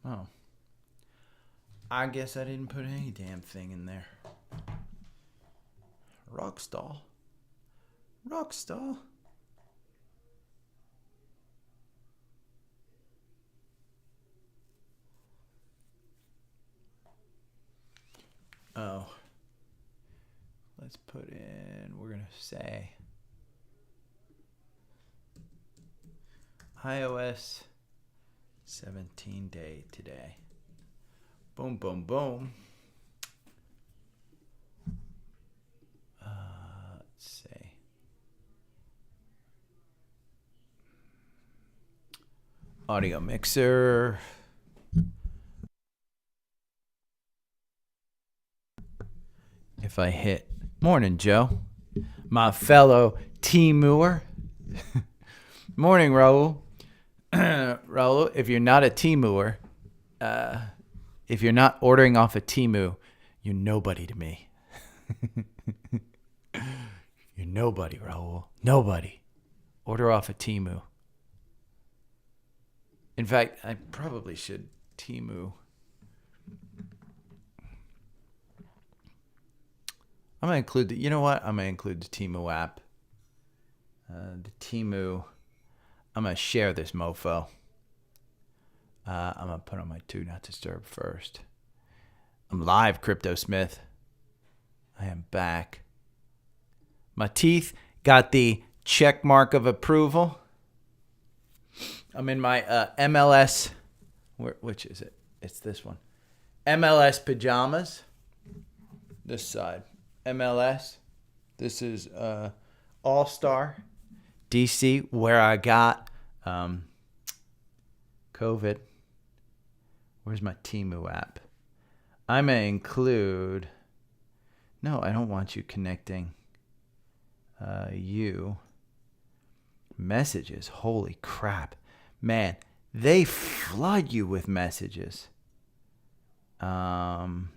Oh. I guess I didn't put any damn thing in there. Rockstar. Rockstar. Oh. Let's put in, we're going to say iOS 17 day today. Boom, boom, boom. Let's see. Audio mixer. If I hit, morning, Joe, my fellow T-Mooer. Morning, Raul. Raul, if you're not a T-Mooer, if you're not ordering off a Temu, you're nobody to me. You're nobody, Raul. Nobody. Order off a Temu. In fact, I probably should Temu. I'm going to include the, you know what? I'm going to include the Temu app. The Temu. I'm going to share this mofo. I'm going to put on my Do Not Disturb first. I'm live, Crypto Smith. I am back. My teeth got the check mark of approval. I'm in my MLS. Which is it? It's this one. MLS pajamas. This side. MLS. This is All-Star DC, where I got COVID. Where's my Temu app? I may include. No, I don't want you connecting. You. Messages. Holy crap. Man, they flood you with messages. Earn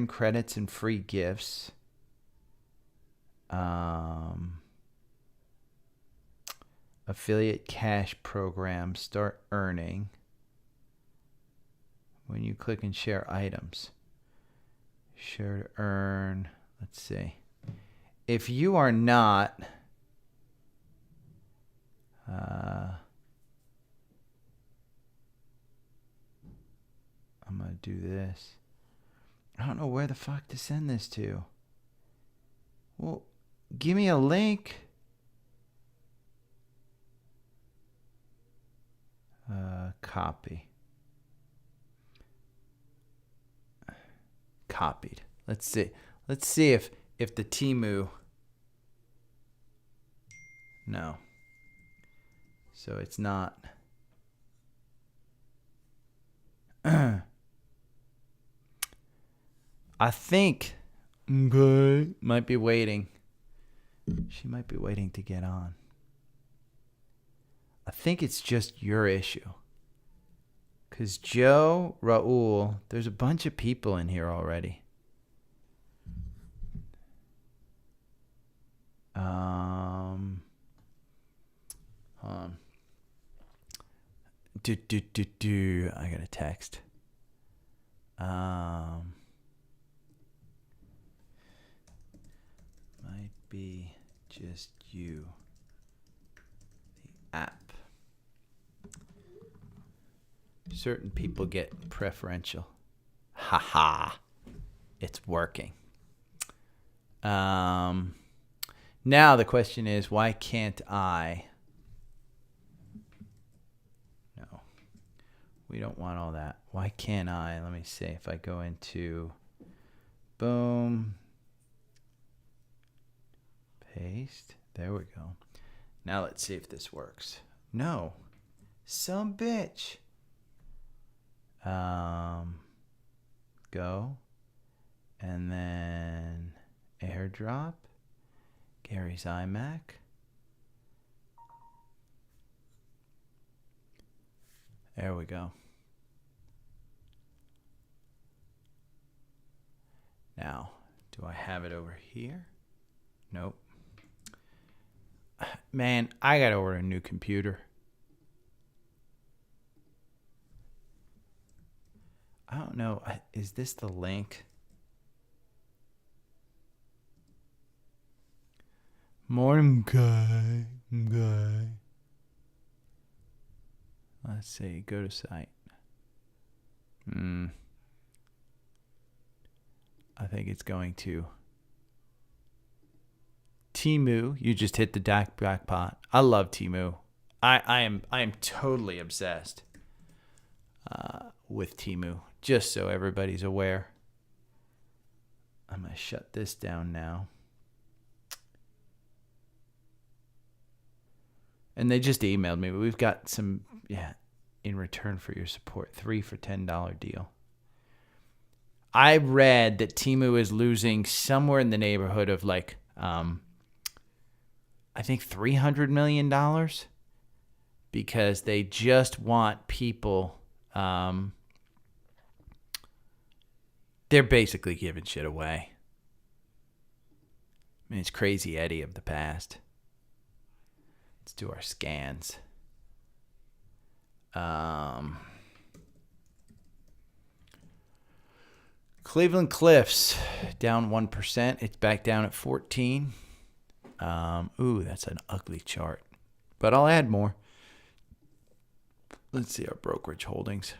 credits and free gifts. Affiliate cash program. Start earning. When you click and share items. Share to earn. Let's see. If you are not I'm going to do this. I don't know where the fuck to send this to. Well, give me a link. Copy. Copied. Let's see. Let's see if the Temu. No. So it's not. I think might be waiting. She might be waiting to get on. I think it's just your issue. Because Joe, Raul, there's a bunch of people in here already. I got a text. Might be just you. The app. Certain people get preferential. Haha. It's working. Now the question is, why can't I? No. We don't want all that. Why can't I? Let me see if I go into boom. Paste. There we go. Now let's see if this works. No. Some bitch. Go. And then airdrop. Gary's iMac. There we go. Now, do I have it over here? Nope. Man, I gotta order a new computer. I don't know. Is this the link? Morning, guy. Let's see. Go to site. I think it's going to Temu. You just hit the jackpot. I love Temu. I am totally obsessed with Temu. Just so everybody's aware. I'm gonna shut this down now. And they just emailed me. We've got some, in return for your support, 3 for $10 deal. I read that Temu is losing somewhere in the neighborhood of like, I think $300 million because they just want people, they're basically giving shit away. I mean, it's Crazy Eddie of the past. Let's do our scans. Cleveland Cliffs down 1%. It's back down at 14. Ooh, that's an ugly chart. But I'll add more. Let's see our brokerage holdings.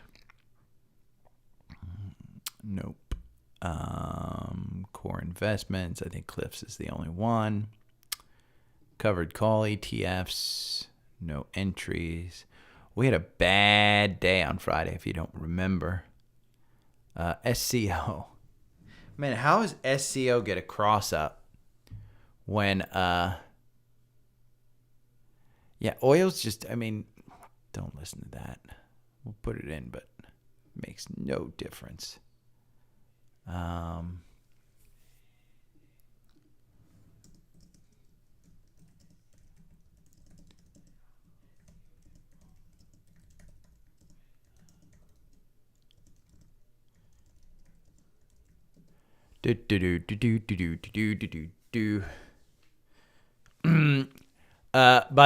Nope. Core investments. I think Cliffs is the only one. Covered call ETFs. No entries. We had a bad day on Friday, if you don't remember. SCO. Man, how does SCO get a cross up when, oil's just, I mean, don't listen to that. We'll put it in, but it makes no difference. By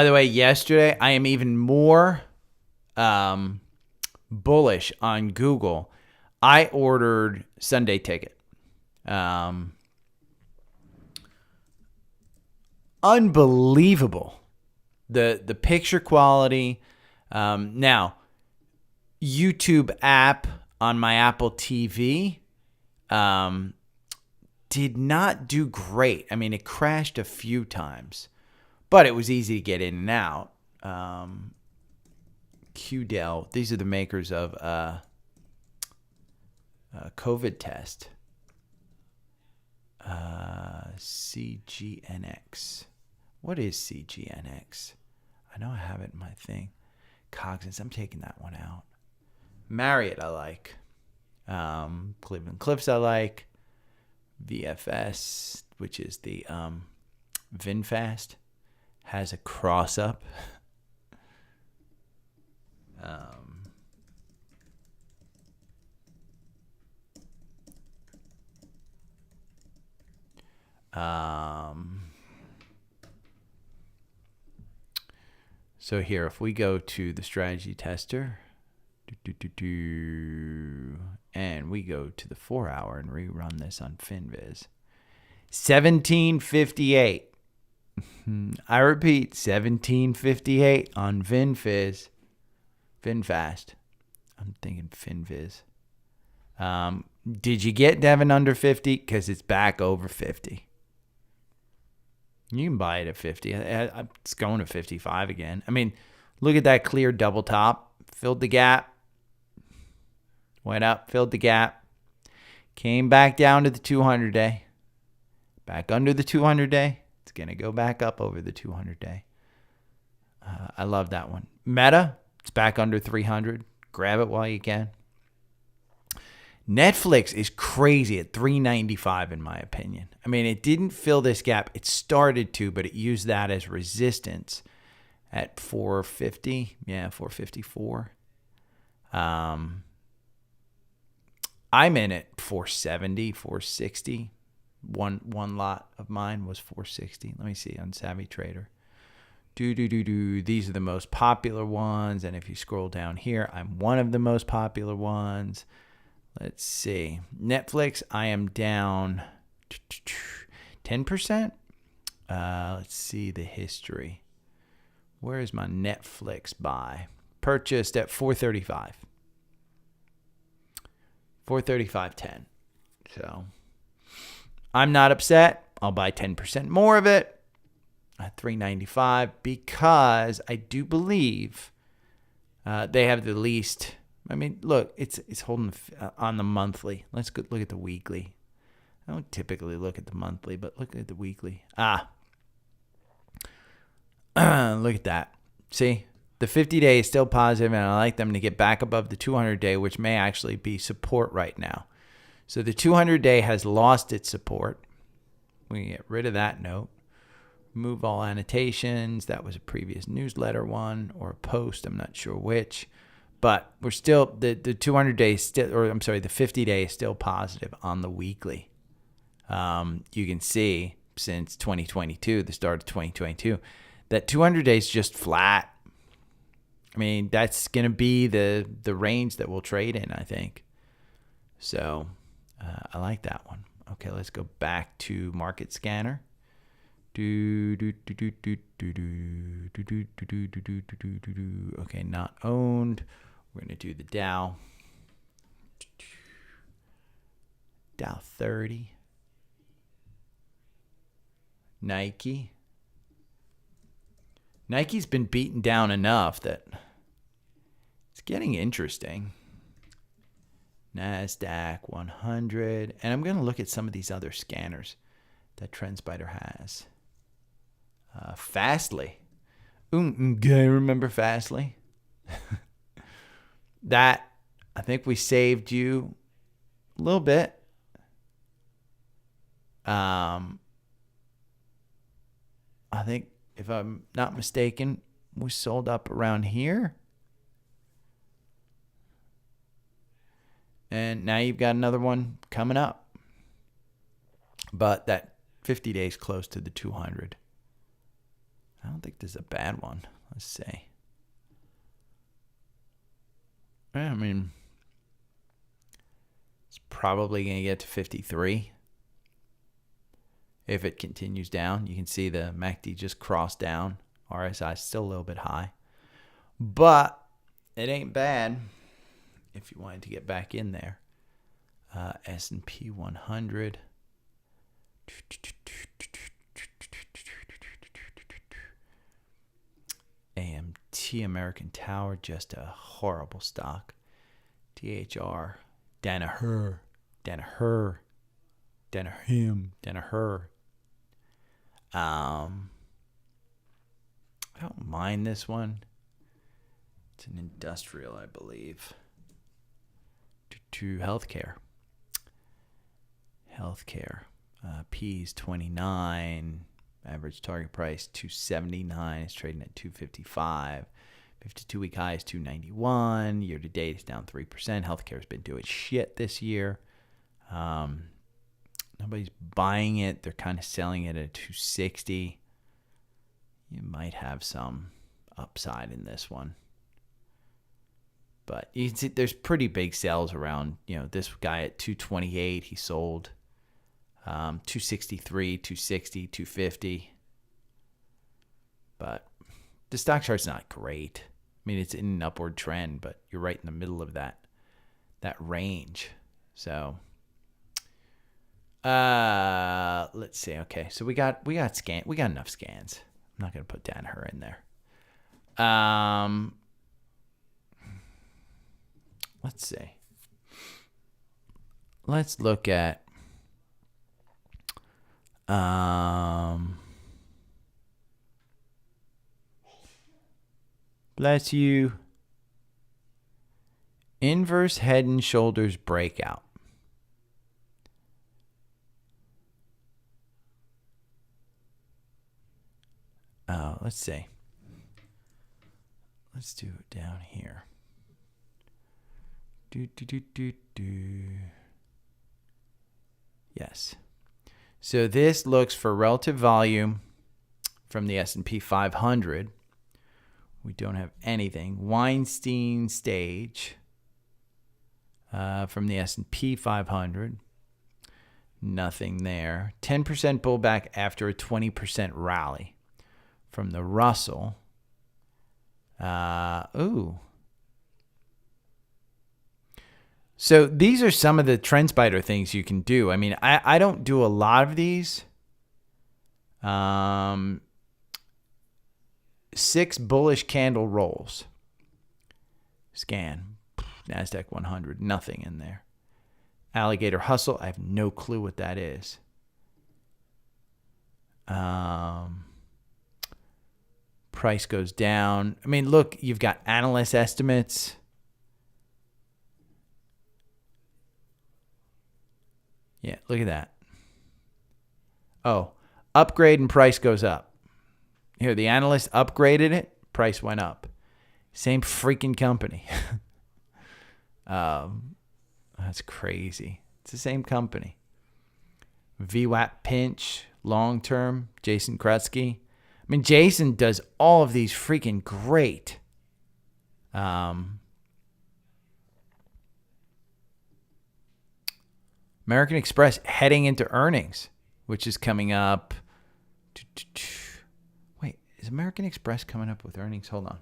the way, yesterday I am even more bullish on Google. I ordered Sunday ticket. Unbelievable. The picture quality. Now, YouTube app on my Apple TV did not do great. I mean, it crashed a few times, but it was easy to get in and out. QDEL, these are the makers of COVID test. CGNX. What is CGNX? I know I have it in my thing. Cognizant, I'm taking that one out. Marriott, I like. Cleveland Cliffs, I like. VFS, which is the VinFast, has a cross up. So here, if we go to the strategy tester, and we go to the 4 hour and rerun this on FinViz, 1758. I repeat, 1758 on VinFast. I'm thinking FinViz. Did you get Devin under 50? Because it's back over 50. You can buy it at 50. It's going to 55 again. I mean, look at that clear double top. Filled the gap. Went up, filled the gap. Came back down to the 200-day. Back under the 200-day. It's going to go back up over the 200-day. I love that one. Meta, it's back under 300. Grab it while you can. Netflix is crazy at 395 in my opinion. I mean, it didn't fill this gap. It started to, but it used that as resistance at 450. Yeah, 454. I'm in at 470, 460. One lot of mine was 460. Let me see on Savvy Trader. These are the most popular ones. And if you scroll down here, I'm one of the most popular ones. Let's see. Netflix, I am down 10%. Let's see the history. Where is my Netflix buy? Purchased at 435. 435.10. So I'm not upset. I'll buy 10% more of it at 395 because I do believe they have the least. I mean, look, it's holding on the monthly. Let's go look at the weekly. I don't typically look at the monthly, but look at the weekly. Look at that. See, the 50-day is still positive, and I like them to get back above the 200-day, which may actually be support right now. So the 200-day has lost its support. We can get rid of that note. Remove all annotations. That was a previous newsletter one or a post. I'm not sure which. But we're still, the 200-day still, or I'm sorry, the 50-day is still positive on the weekly. You can see since 2022, the start of 2022, that 200 days just flat. I mean, that's going to be the range that we'll trade in, I think. So I like that one. Okay, let's go back to Market Scanner. Okay, not owned. We're going to do the Dow. Dow 30. Nike. Nike's been beaten down enough that it's getting interesting. NASDAQ 100. And I'm going to look at some of these other scanners that TrendSpider has. Fastly. Remember Fastly? That, I think we saved you a little bit. I think, if I'm not mistaken, we sold up around here. And now you've got another one coming up. But that 50 days close to the 200. I don't think this is a bad one. Let's see. I mean, it's probably going to get to 53. If it continues down, you can see the MACD just crossed down. RSI is still a little bit high. But it ain't bad if you wanted to get back in there. S&P 100. AMT, American Tower, just a horrible stock. THR, Danaher. I don't mind this one. It's an industrial, I believe. To healthcare. P's 29. Average target price 279. It's trading at 255. 52-week high is 291. Year to date is down 3%. Healthcare has been doing shit this year. Nobody's buying it. They're kind of selling it at 260. You might have some upside in this one. But you can see there's pretty big sales around. You know, this guy at 228, he sold 263, 260, 250. But the stock chart's not great. I mean, it's in an upward trend, but you're right in the middle of that range. So let's see. Okay, so we got enough scans. I'm not gonna put Danaher in there. Let's see. Let's look at bless you. Inverse head and shoulders breakout. Let's see. Let's do it down here. Yes. So this looks for relative volume from the S&P 500. We don't have anything. Weinstein stage. From the S&P 500. Nothing there. 10% pullback after a 20% rally. From the Russell. Ooh. So these are some of the TrendSpider things you can do. I mean, I don't do a lot of these. 6 bullish candle rolls. Scan. NASDAQ 100. Nothing in there. Alligator hustle. I have no clue what that is. Price goes down. I mean, look, you've got analyst estimates. Yeah, look at that. Oh, upgrade and price goes up. Here, the analyst upgraded it. Price went up. Same freaking company. That's crazy. It's the same company. VWAP pinch, long term, Jason Krutsky. I mean, Jason does all of these freaking great. American Express heading into earnings, which is coming up. Wait, is American Express coming up with earnings? Hold on.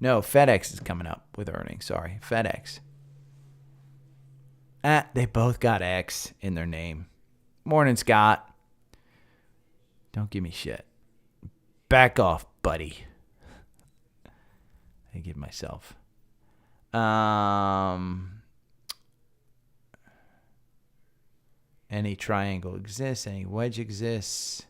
No, FedEx is coming up with earnings. Sorry, FedEx. They both got X in their name. Morning, Scott. Don't give me shit. Back off, buddy. I give myself. Any triangle exists. Any wedge exists.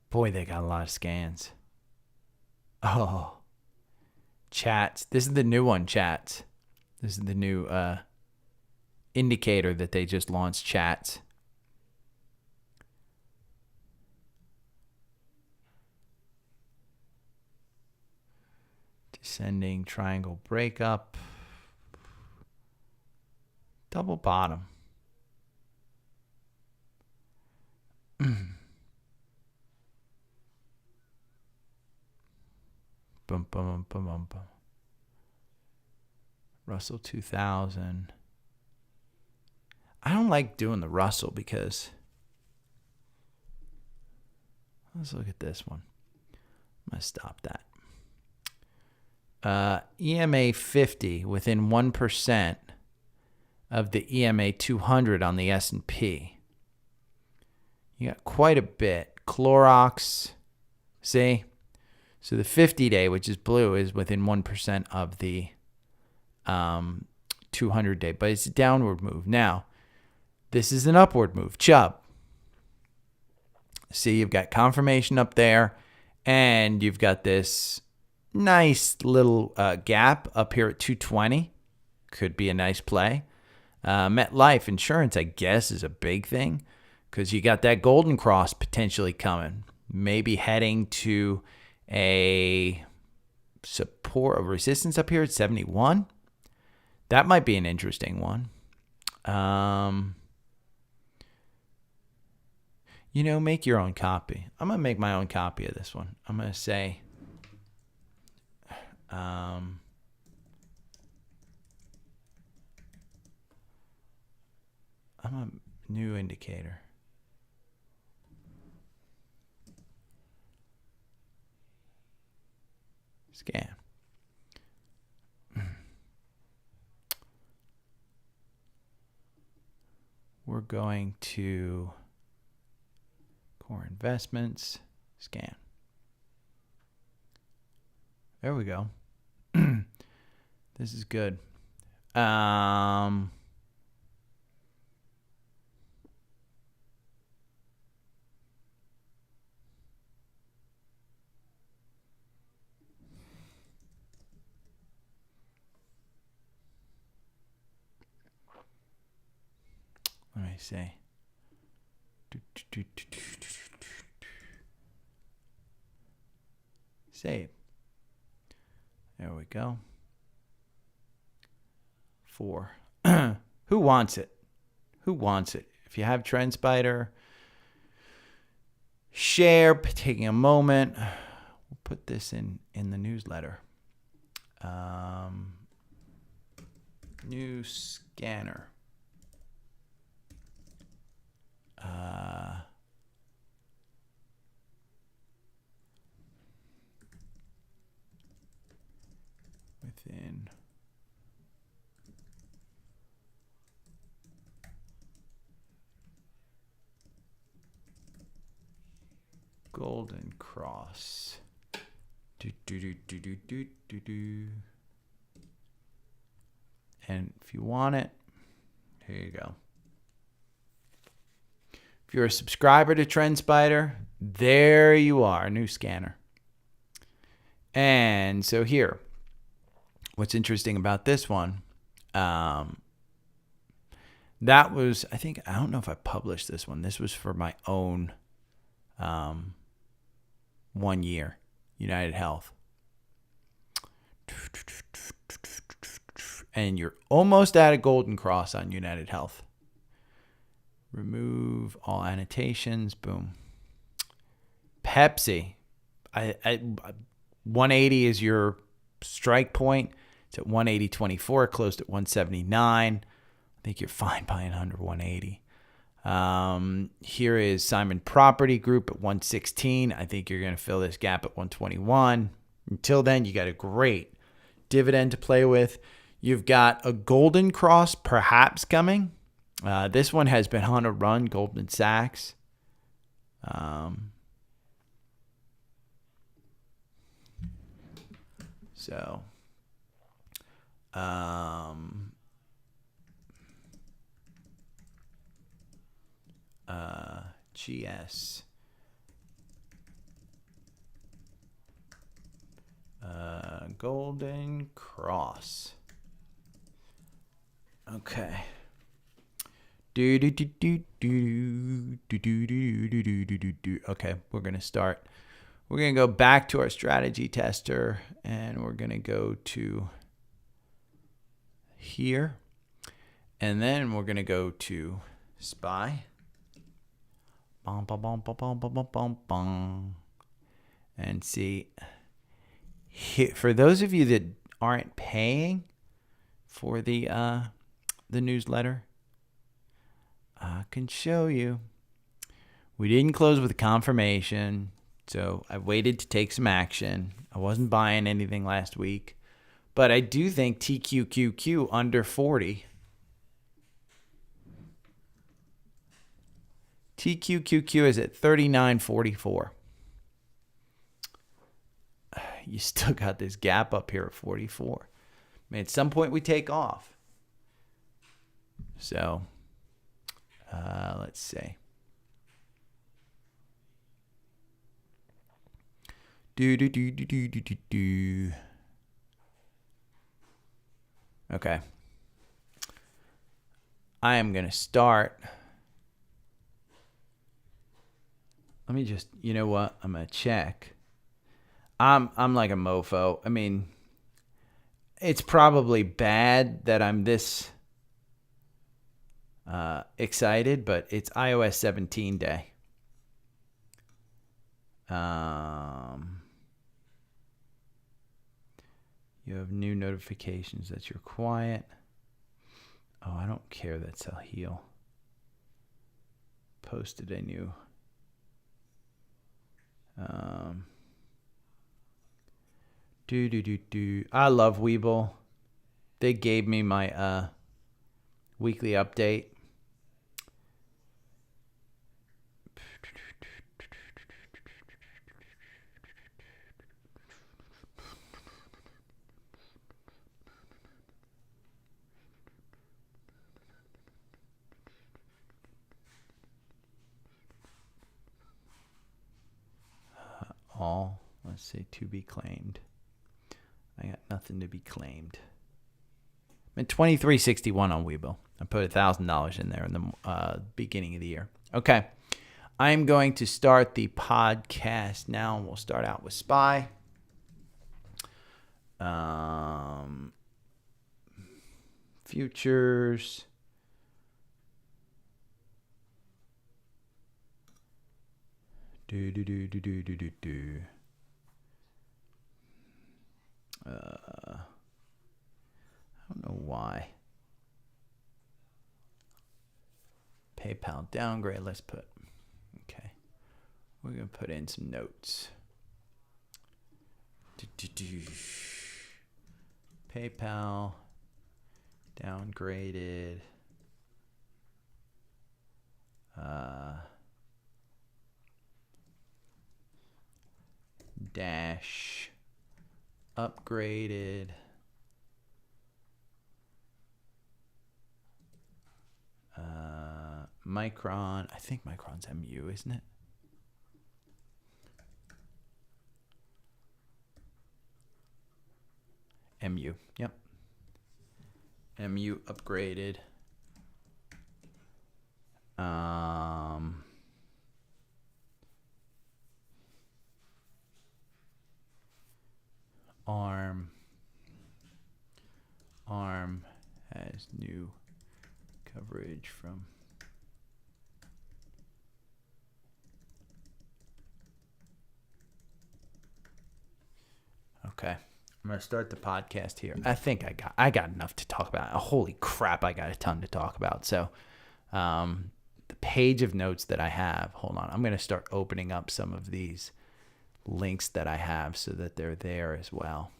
Boy, they got a lot of scans. Oh. Chats. This is the new one, chats. This is the new indicator that they just launched, chats. Descending triangle breakup. Double bottom. Bum, bum, bum, bum, bum. Russell 2000. I don't like doing the Russell because... Let's look at this one. I'm going to stop that. EMA 50 within 1% of the EMA 200 on the S&P. You got quite a bit. Clorox, see? So the 50-day, which is blue, is within 1% of the 200-day. But it's a downward move. Now, this is an upward move. Chubb. See, you've got confirmation up there. And you've got this nice little gap up here at 220. Could be a nice play. MetLife Insurance, I guess, is a big thing. Because you got that golden cross potentially coming. Maybe heading to a support of resistance up here at 71. That might be an interesting one. You know, make your own copy. I'm going to make my own copy of this one. I'm going to say, I'm a new indicator. Scan. We're going to core investments, scan. There we go. This is good. Let me see. Save. There we go. 4. Who wants it? Who wants it? If you have TrendSpider, share, taking a moment. We'll put this in the newsletter. New scanner. Within Golden Cross. And if you want it, here you go. If you're a subscriber to TrendSpider, there you are, new scanner. And so here, what's interesting about this one, that was, I don't know if I published this one. This was for my own 1 year, United Health. And you're almost at a golden cross on United Health. Remove all annotations. Boom. Pepsi. 180 is your strike point. It's at 180.24. Closed at 179. I think you're fine buying under 180. Here is Simon Property Group at 116. I think you're going to fill this gap at 121. Until then, you got a great dividend to play with. You've got a golden cross perhaps coming. This one has been on a run, Goldman Sachs. GS. Golden Cross. Okay. Okay, we're going to start. We're going to go back to our strategy tester, and we're going to go to here. And then we're going to go to SPY. And see, for those of you that aren't paying for the newsletter, I can show you. We didn't close with a confirmation, so I waited to take some action. I wasn't buying anything last week, but I do think TQQQ under 40. TQQQ is at 39.44. You still got this gap up here at 44. I mean, at some point we take off. So, let's see. Okay. I am going to start. Let me just, you know what? I'm going to check. I'm like a mofo. I mean, it's probably bad that I'm this excited, but it's iOS 17 day. You have new notifications that you're quiet. Oh, I don't care that Sahil posted a new I love Webull. They gave me my weekly update. All, let's say, to be claimed. I got nothing to be claimed. I'm at 23.61 on Webull. I put $1,000 in there in the beginning of the year. Okay, I'm going to start the podcast now, and we'll start out with SPY. Futures. I don't know why. PayPal downgrade. Let's put, okay. We're going to put in some notes. PayPal downgraded. Dash upgraded. Micron. I think Micron's MU, isn't it? MU. Yep. MU upgraded. ARM has new coverage from okay. I'm gonna start the podcast here. I think I got enough to talk about. Holy crap, I got a ton to talk about. So the page of notes that I have, hold on, I'm gonna start opening up some of these links that I have so that they're there as well.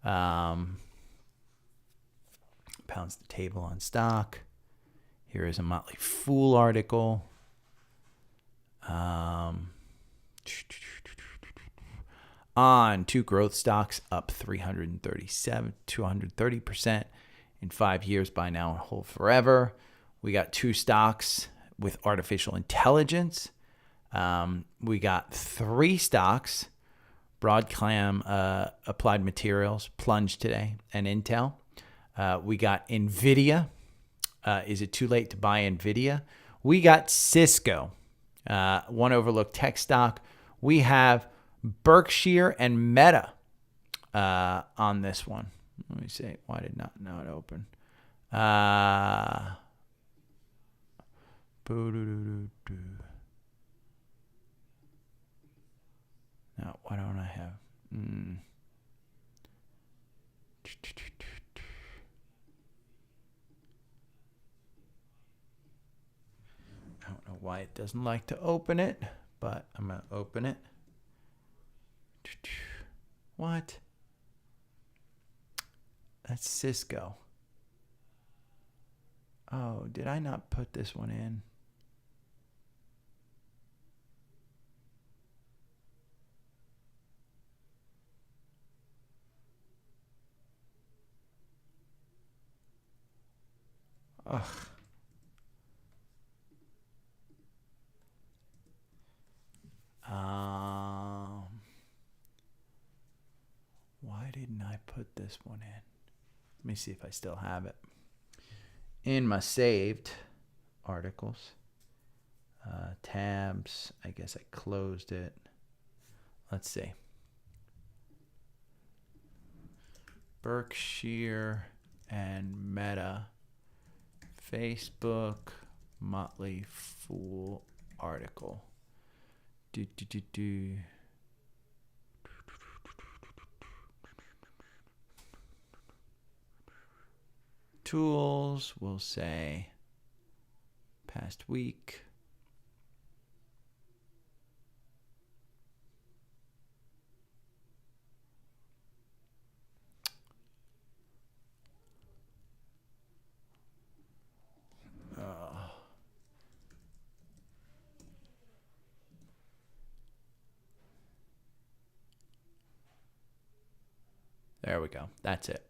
Pounds to table on stock. Here is a Motley Fool article. On two growth stocks up 230% in 5 years, buy now and hold forever. We got two stocks with artificial intelligence. We got three stocks, Broadcom, Applied Materials, plunged today, and Intel. We got NVIDIA. Is it too late to buy NVIDIA? We got Cisco, one overlooked tech stock. We have Berkshire and Meta on this one. Let me see. Why did not open? Now, why don't I have? I don't know why it doesn't like to open it, but I'm going to open it. What? That's Cisco. Oh, did I not put this one in? Ugh. Why didn't I put this one in? Let me see if I still have it. In my saved articles, tabs, I guess I closed it. Let's see. Berkshire and Meta, Facebook, Motley Fool article. Tools, we'll say past week. There we go. That's it.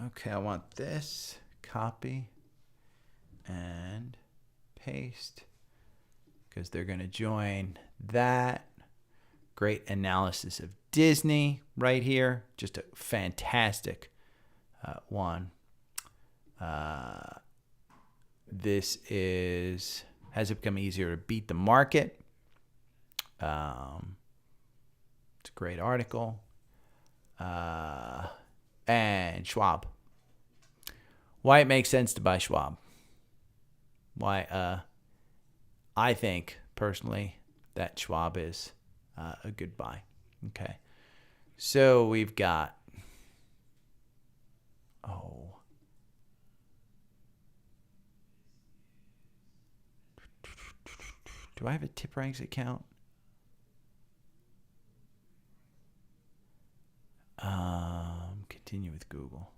Okay, I want this. Copy and paste because they're going to join that. Great analysis of Disney right here. Just a fantastic one. This has it become easier to beat the market? It's a great article. And Schwab. why it makes sense to buy Schwab. Why I think personally that Schwab is a good buy. Okay. So we've got, do I have a TipRanks account? Continue with Google.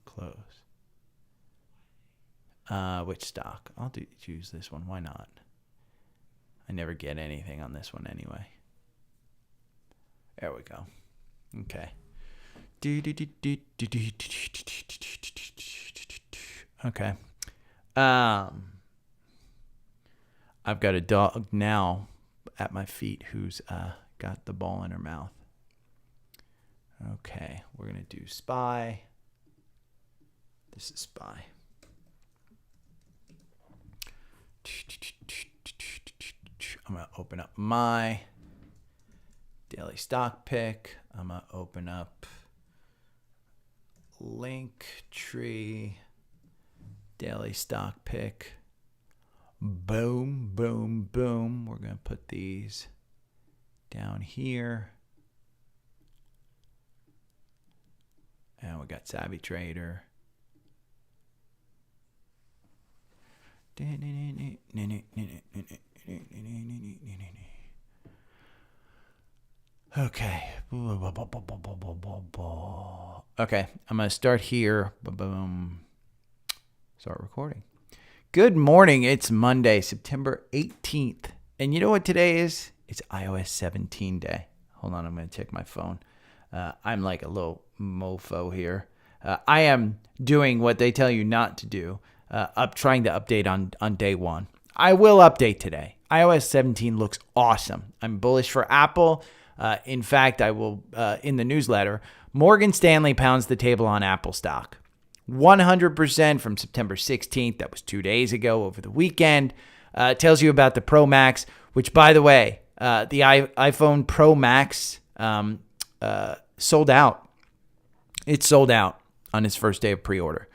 Close. Which stock? I'll choose this one. Why not? I never get anything on this one anyway. There we go. Okay. Okay. I've got a dog now at my feet who's got the ball in her mouth. Okay, we're going to do SPY. This is SPY. I'm going to open up my daily stock pick. I'm going to open up Linktree daily stock pick. Boom, boom, boom. We're going to put these down here. And we got Savvy Trader. Okay. Okay, I'm going to start here. Boom. Start recording. Good morning. It's Monday, September 18th. And you know what today is? It's iOS 17 day. Hold on, I'm going to check my phone. I'm like a little mofo here. I am doing what they tell you not to do. Trying to update on day one. I will update today. iOS 17 looks awesome. I'm bullish for Apple. In fact, I will, in the newsletter, Morgan Stanley pounds the table on Apple stock. 100% from September 16th. That was 2 days ago over the weekend. Tells you about the Pro Max, which, by the way, the iPhone Pro Max sold out. It sold out on its first day of pre-order.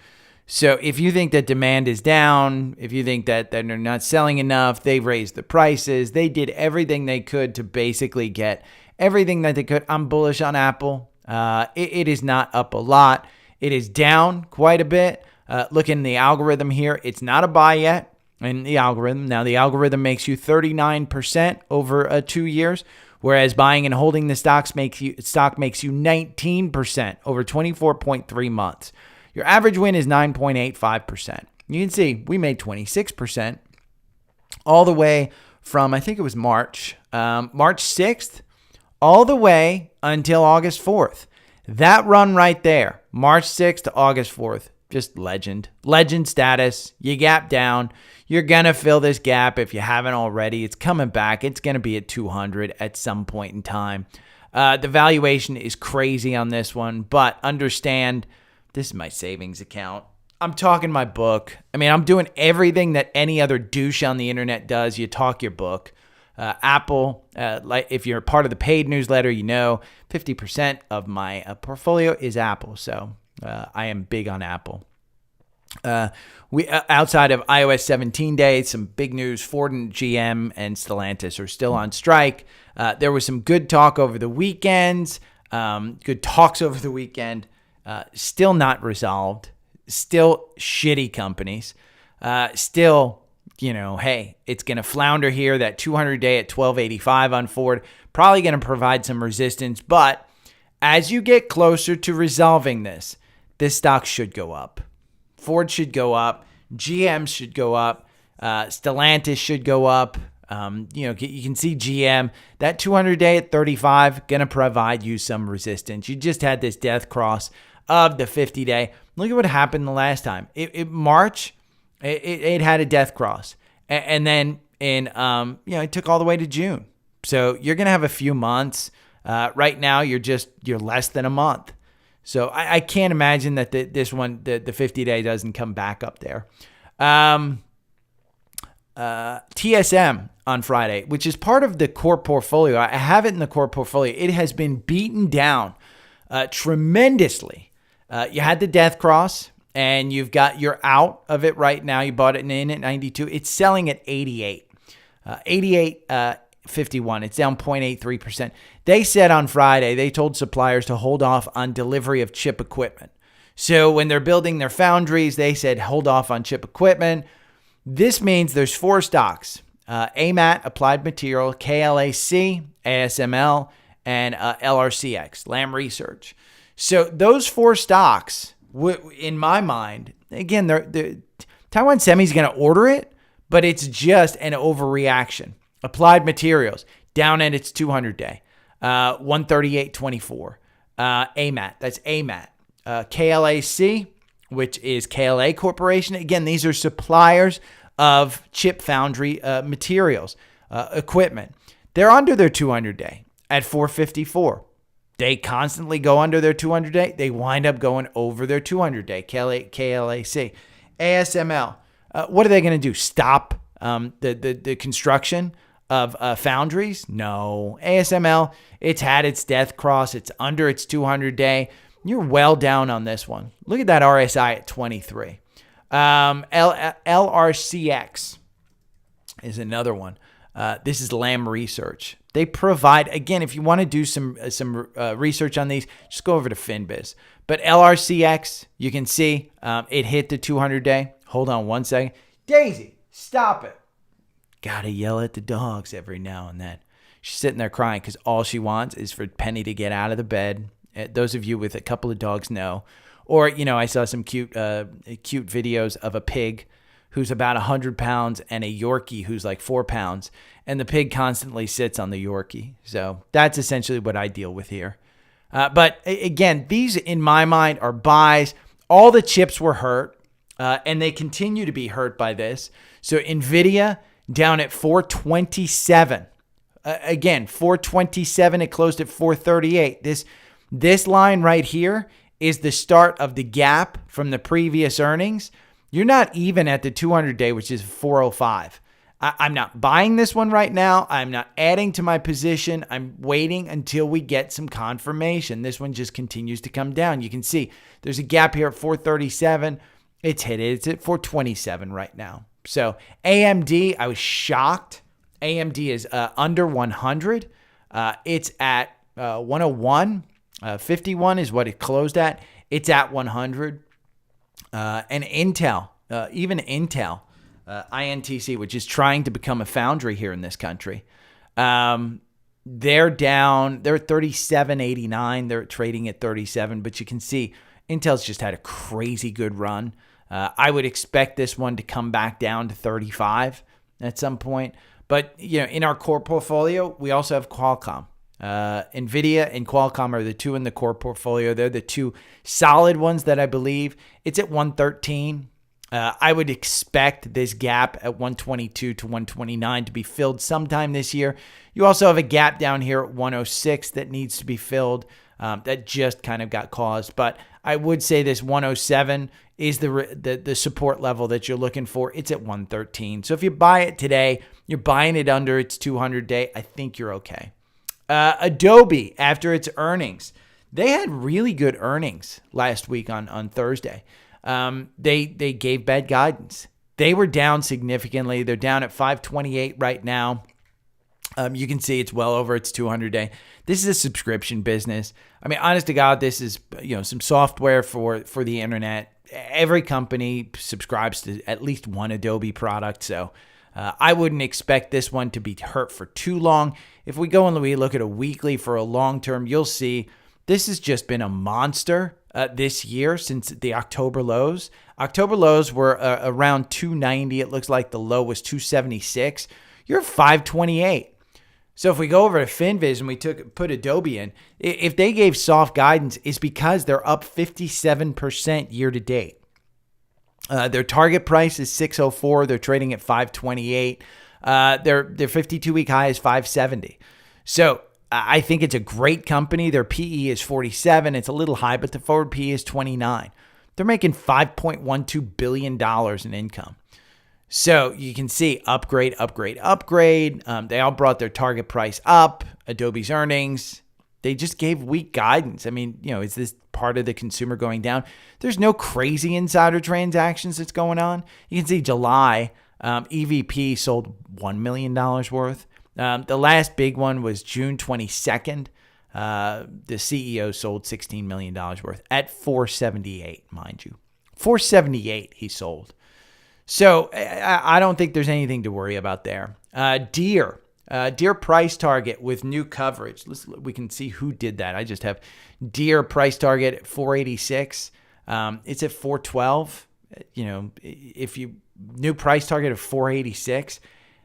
So if you think that demand is down, if you think that they're not selling enough, they've raised the prices. They did everything they could to basically get everything that they could. I'm bullish on Apple. It is not up a lot. It is down quite a bit. Look in the algorithm here. It's not a buy yet in the algorithm. Now, the algorithm makes you 39% over 2 years, whereas buying and holding the stock makes you 19% over 24.3 months. Your average win is 9.85%. You can see we made 26% all the way from, I think it was March 6th, all the way until August 4th. That run right there, March 6th to August 4th, just legend status. You gap down. You're going to fill this gap if you haven't already. It's coming back. It's going to be at 200 at some point in time. The valuation is crazy on this one, but understand this is my savings account. I'm talking my book. I mean, I'm doing everything that any other douche on the internet does. You talk your book. Apple, like if you're part of the paid newsletter, you know 50% of my portfolio is Apple. So I am big on Apple. We outside of iOS 17 day, some big news. Ford and GM and Stellantis are still on strike. There was some good talk over the weekends. Good talks over the weekend. Still not resolved. Still shitty companies. Still, hey, it's going to flounder here. That 200-day at 1285 on Ford, probably going to provide some resistance. But as you get closer to resolving this stock should go up. Ford should go up. GM should go up. Stellantis should go up. You can see GM, that 200-day at 35, going to provide you some resistance. You just had this death cross of the 50-day. Look at what happened the last time. March, it had a death cross. And then it took all the way to June. So you're going to have a few months. Right now, you're less than a month. So I can't imagine that this one, the 50-day doesn't come back up there. TSM on Friday, which is part of the core portfolio. I have it in the core portfolio. It has been beaten down tremendously. You had the death cross, and you're out of it right now. You bought it in at 92. It's selling at 88. 88.51. It's down 0.83%. They said on Friday, they told suppliers to hold off on delivery of chip equipment. So when they're building their foundries, they said hold off on chip equipment. This means there's 4 stocks: AMAT, Applied Material, KLAC, ASML, and LRCX, Lam Research. So those 4 stocks, in my mind, again, Taiwan Semi is going to order it, but it's just an overreaction. Applied Materials, down at its 200-day, 138.24. AMAT, that's AMAT. KLAC, which is KLA Corporation. Again, these are suppliers of chip foundry materials, equipment. They're under their 200-day at 454. They constantly go under their 200-day. They wind up going over their 200-day, KLAC. ASML, what are they going to do? Stop the construction of foundries? No. ASML, it's had its death cross. It's under its 200-day. You're well down on this one. Look at that RSI at 23. LRCX is another one. This is Lam Research. They provide, again, if you want to do some research on these, just go over to FinBiz. But LRCX, you can see it hit the 200-day. Hold on one second. Daisy, stop it. Gotta yell at the dogs every now and then. She's sitting there crying because all she wants is for Penny to get out of the bed. Those of you with a couple of dogs know. Or, I saw some cute videos of a pig who's about 100 pounds and a Yorkie who's like 4 pounds. And the pig constantly sits on the Yorkie. So that's essentially what I deal with here. But again, these in my mind are buys. All the chips were hurt, and they continue to be hurt by this. So NVIDIA down at 427. Again, 427. It closed at 438. This line right here is the start of the gap from the previous earnings. You're not even at the 200-day, which is 405. I'm not buying this one right now. I'm not adding to my position. I'm waiting until we get some confirmation. This one just continues to come down. You can see there's a gap here at 437. It's hit it. It's at 427 right now. So AMD, I was shocked. AMD is under 100. It's at 101. 51 is what it closed at. It's at 100. And Intel, even Intel, INTC, which is trying to become a foundry here in this country, they're down. They're at 37.89. They're trading at 37. But you can see Intel's just had a crazy good run. I would expect this one to come back down to 35 at some point. But in our core portfolio, we also have Qualcomm. NVIDIA and Qualcomm are the two in the core portfolio. They're the two solid ones that I believe. It's at 113. I would expect this gap at 122 to 129 to be filled sometime this year. You also have a gap down here at 106 that needs to be filled. That just kind of got caused. But I would say this 107 is the support level that you're looking for. It's at 113. So if you buy it today, you're buying it under its 200-day. I think you're okay. Adobe, after its earnings, they had really good earnings last week on Thursday. They gave bad guidance. They were down significantly. They're down at 528 right now. You can see it's well over its 200-day. This is a subscription business. I mean, honest to God, this is some software for the internet. Every company subscribes to at least one Adobe product, so I wouldn't expect this one to be hurt for too long. If we go and we look at a weekly for a long term, you'll see this has just been a monster this year since the October lows. October lows were around 290. It looks like the low was 276. You're 528. So if we go over to FinViz and we put Adobe in, if they gave soft guidance, it's because they're up 57% year to date. Their target price is 604. They're trading at 528. Their 52-week high is 570. So I think it's a great company. Their PE is 47. It's a little high, but the forward PE is 29. They're making $5.12 billion in income. So you can see upgrade. They all brought their target price up. Adobe's earnings, They just gave weak guidance. I mean, is this part of the consumer going down? There's no crazy insider transactions that's going on. You can see July, EVP sold $1 million worth. The last big one was June 22nd. The CEO sold $16 million worth at 478, mind you. 478 he sold. So I don't think there's anything to worry about there. Deere price target with new coverage. We can see who did that. I just have Deere price target at 486. It's at 412. If you new price target of 486.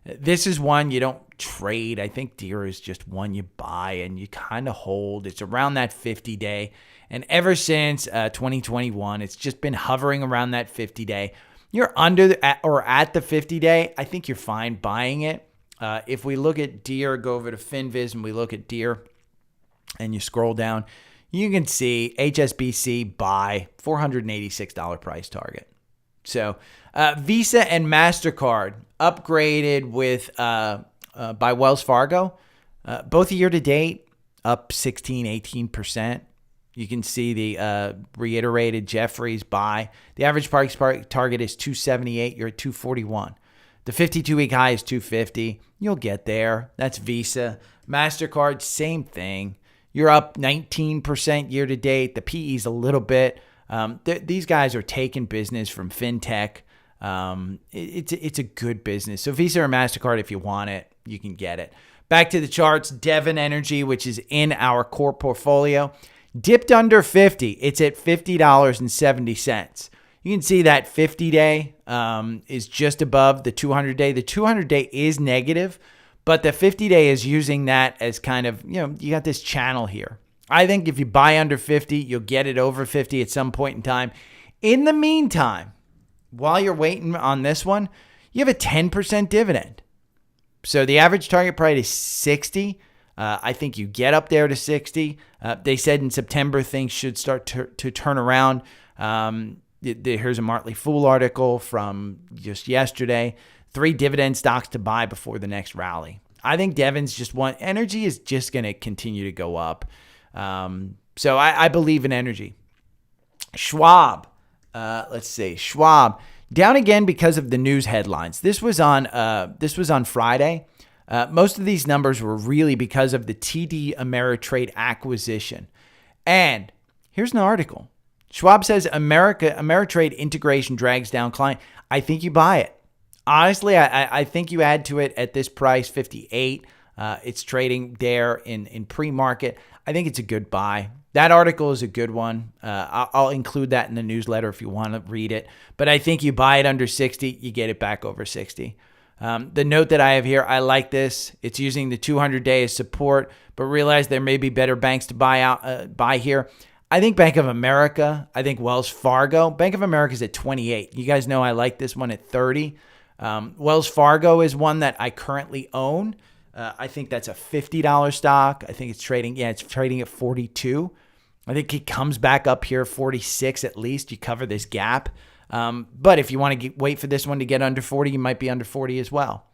This is one you don't trade. I think Deere is just one you buy and you kind of hold. It's around that 50-day. And ever since 2021, it's just been hovering around that 50-day. You're under or at the 50-day. I think you're fine buying it. If we look at Deere, go over to FinViz and we look at Deere and you scroll down, you can see HSBC buy $486 price target. So Visa and MasterCard upgraded with by Wells Fargo, both year to date up 18%. You can see the reiterated Jeffries buy. The average price target is 278. You're at 241. The 52-week high is 250. You'll get there. That's Visa. MasterCard, same thing. You're up 19% year to date. The PE's a little bit. These guys are taking business from fintech. It's a good business. So Visa or MasterCard, if you want it, you can get it. Back to the charts. Devon Energy, which is in our core portfolio, dipped under 50. It's at $50.70. You can see that 50-day is just above the 200-day. The 200-day is negative, but the 50-day is using that as kind of, you got this channel here. I think if you buy under 50, you'll get it over 50 at some point in time. In the meantime, while you're waiting on this one, you have a 10% dividend. So the average target price is 60. I think you get up there to 60. They said in September things should start to turn around. Here's a Martley Fool article from just yesterday. 3 dividend stocks to buy before the next rally. I think Devon's just one. Energy is just going to continue to go up. So I believe in energy. Schwab. Let's see. Schwab down again because of the news headlines. This was on Friday. Most of these numbers were really because of the TD Ameritrade acquisition. And here's an article. Schwab says Ameritrade integration drags down client. I think you buy it. Honestly, I think you add to it at this price, 58. It's trading there in pre-market. I think it's a good buy. That article is a good one. I'll include that in the newsletter if you want to read it. But I think you buy it under 60, you get it back over 60. The note that I have here, I like this. It's using the 200-day as support, but realize there may be better banks to buy here. I think Bank of America. I think Wells Fargo. Bank of America is at 28. You guys know I like this one at 30. Wells Fargo is one that I currently own. I think that's a $50 stock. I think it's trading at 42. I think it comes back up here, 46 at least. You cover this gap. But if you want to wait for this one to get under 40, you might be under 40 as well.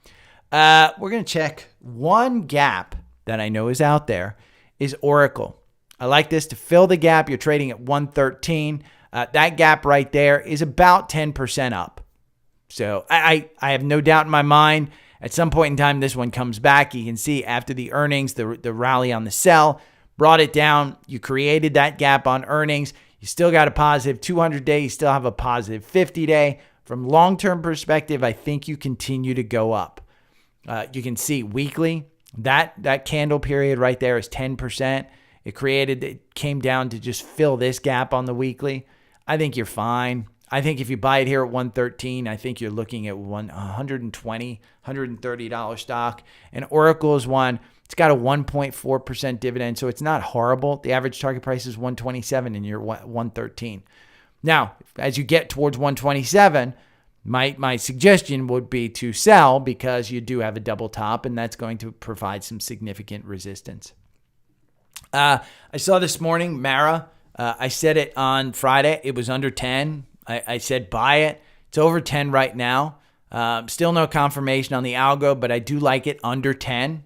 We're going to check one gap that I know is out there is Oracle. I like this to fill the gap. You're trading at 113. That gap right there is about 10% up. So I have no doubt in my mind at some point in time this one comes back. You can see after the earnings, the rally on the sell brought it down. You created that gap on earnings. You still got a positive 200-day. You still have a positive 50-day. From long-term perspective, I think you continue to go up. You can see weekly, that candle period right there is 10%. It came down to just fill this gap on the weekly. I think you're fine. I think if you buy it here at 113, I think you're looking at $120, $130 stock. And Oracle is one. It's got a 1.4% dividend, so it's not horrible. The average target price is 127, and you're 113. Now, as you get towards 127, my suggestion would be to sell because you do have a double top, and that's going to provide some significant resistance. I saw this morning, Mara. I said it on Friday. It was under 10. I said buy it. It's over 10 right now. Still no confirmation on the algo, but I do like it under 10.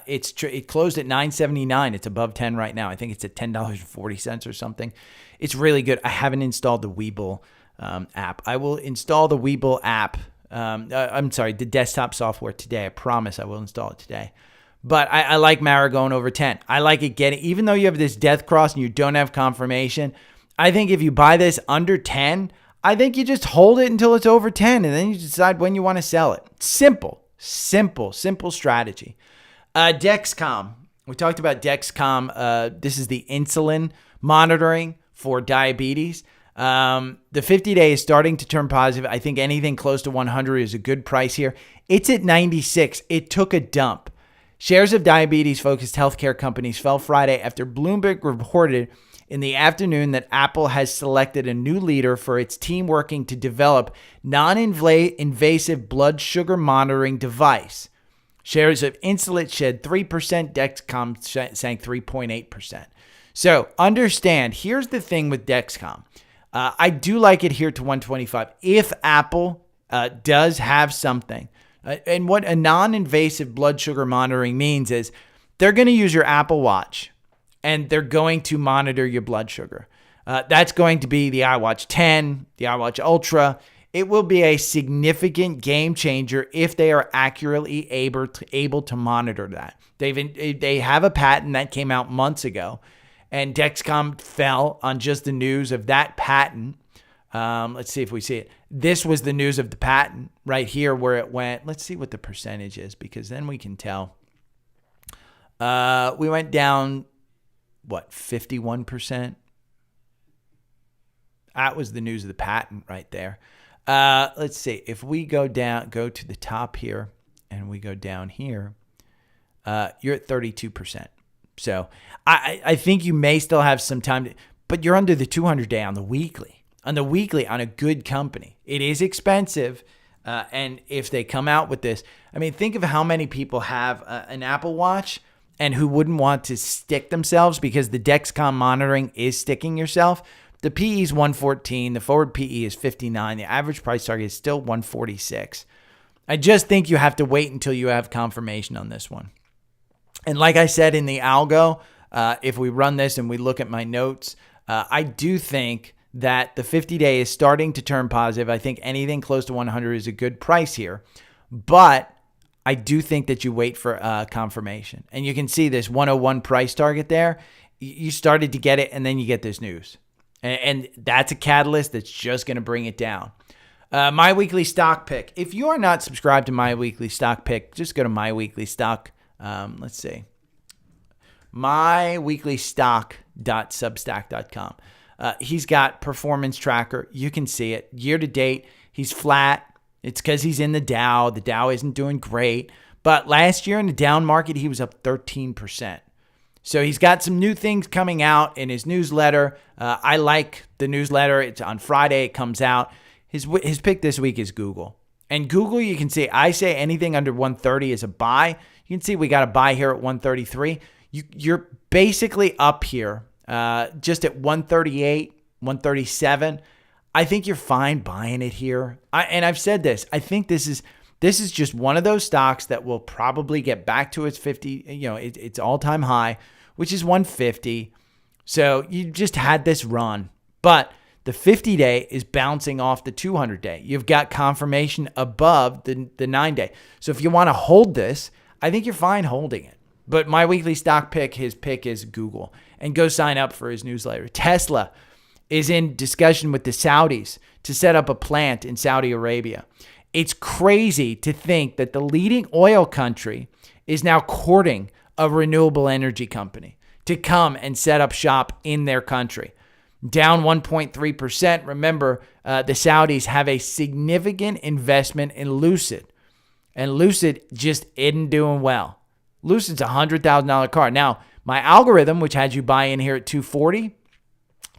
It closed at $9.79. It's above 10 right now. I think it's at $10.40 or something. It's really good. I haven't installed the Webull app. I will install the Webull app. The desktop software today. I promise I will install it today. But I like Mara going over 10. I like it getting, even though you have this death cross and you don't have confirmation, I think if you buy this under 10, I think you just hold it until it's over 10 and then you decide when you want to sell it. Simple strategy. Dexcom. We talked about Dexcom. This is the insulin monitoring for diabetes. The 50-day is starting to turn positive. I think anything close to 100 is a good price here. It's at 96. It took a dump. Shares of diabetes-focused healthcare companies fell Friday after Bloomberg reported in the afternoon that Apple has selected a new leader for its team working to develop non-invasive blood sugar monitoring device. Shares of Insulet shed 3%, Dexcom sank 3.8%. So understand, here's the thing with Dexcom. I do like it here to 125. If Apple does have something, and what a non-invasive blood sugar monitoring means is they're going to use your Apple Watch and they're going to monitor your blood sugar. That's going to be the iWatch 10, the iWatch Ultra. It will be a significant game changer if they are accurately able to monitor that. They have a patent that came out months ago, and Dexcom fell on just the news of that patent. Let's see if we see it. This was the news of the patent right here where it went. Let's see what the percentage is because then we can tell. We went down, 51%? That was the news of the patent right there. Let's see. If we go to the top here and we go down here, you're at 32%. So I think you may still have some time, but you're under the 200-day on the weekly. On a good company. It is expensive. And if they come out with this, I mean, think of how many people have an Apple Watch and who wouldn't want to stick themselves because the Dexcom monitoring is sticking yourself. The PE is 114. The forward PE is 59. The average price target is still 146. I just think you have to wait until you have confirmation on this one. And like I said in the algo, if we run this and we look at my notes, I do think that the 50-day is starting to turn positive. I think anything close to 100 is a good price here. But I do think that you wait for confirmation. And you can see this 101 price target there. You started to get it, and then you get this news. And that's a catalyst that's just going to bring it down. My Weekly Stock Pick. If you are not subscribed to My Weekly Stock Pick, just go to My Weekly Stock. Let's see. myweeklystock.substack.com. He's got performance tracker. You can see it. Year to date, he's flat. It's because he's in the Dow. The Dow isn't doing great. But last year in the down market, he was up 13%. So he's got some new things coming out in his newsletter. I like the newsletter. It's on Friday. It comes out. His pick this week is Google. And Google, you can see, I say anything under 130 is a buy. You can see we got a buy here at 133. You're basically up here. Just at 138, 137, I think you're fine buying it here. And I've said this. I think this is just one of those stocks that will probably get back to its 50, its all-time high, which is 150. So you just had this run, but the 50-day is bouncing off the 200-day. You've got confirmation above the 9-day. So if you want to hold this, I think you're fine holding it. But My Weekly Stock Pick, his pick is Google. And go sign up for his newsletter. Tesla is in discussion with the Saudis to set up a plant in Saudi Arabia. It's crazy to think that the leading oil country is now courting a renewable energy company to come and set up shop in their country. Down 1.3%. Remember, the Saudis have a significant investment in Lucid. And Lucid just isn't doing well. Lucid's a $100,000 car. Now, my algorithm, which had you buy in here at 240,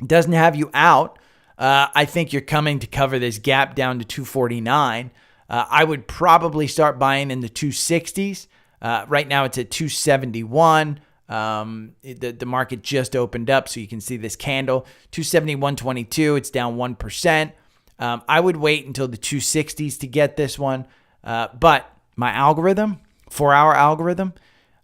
doesn't have you out. I think you're coming to cover this gap down to 249. I would probably start buying in the 260s. Right now it's at 271. The market just opened up, so you can see this candle. 271.22. It's down 1%. I would wait until the 260s to get this one. But my algorithm, 4-hour algorithm,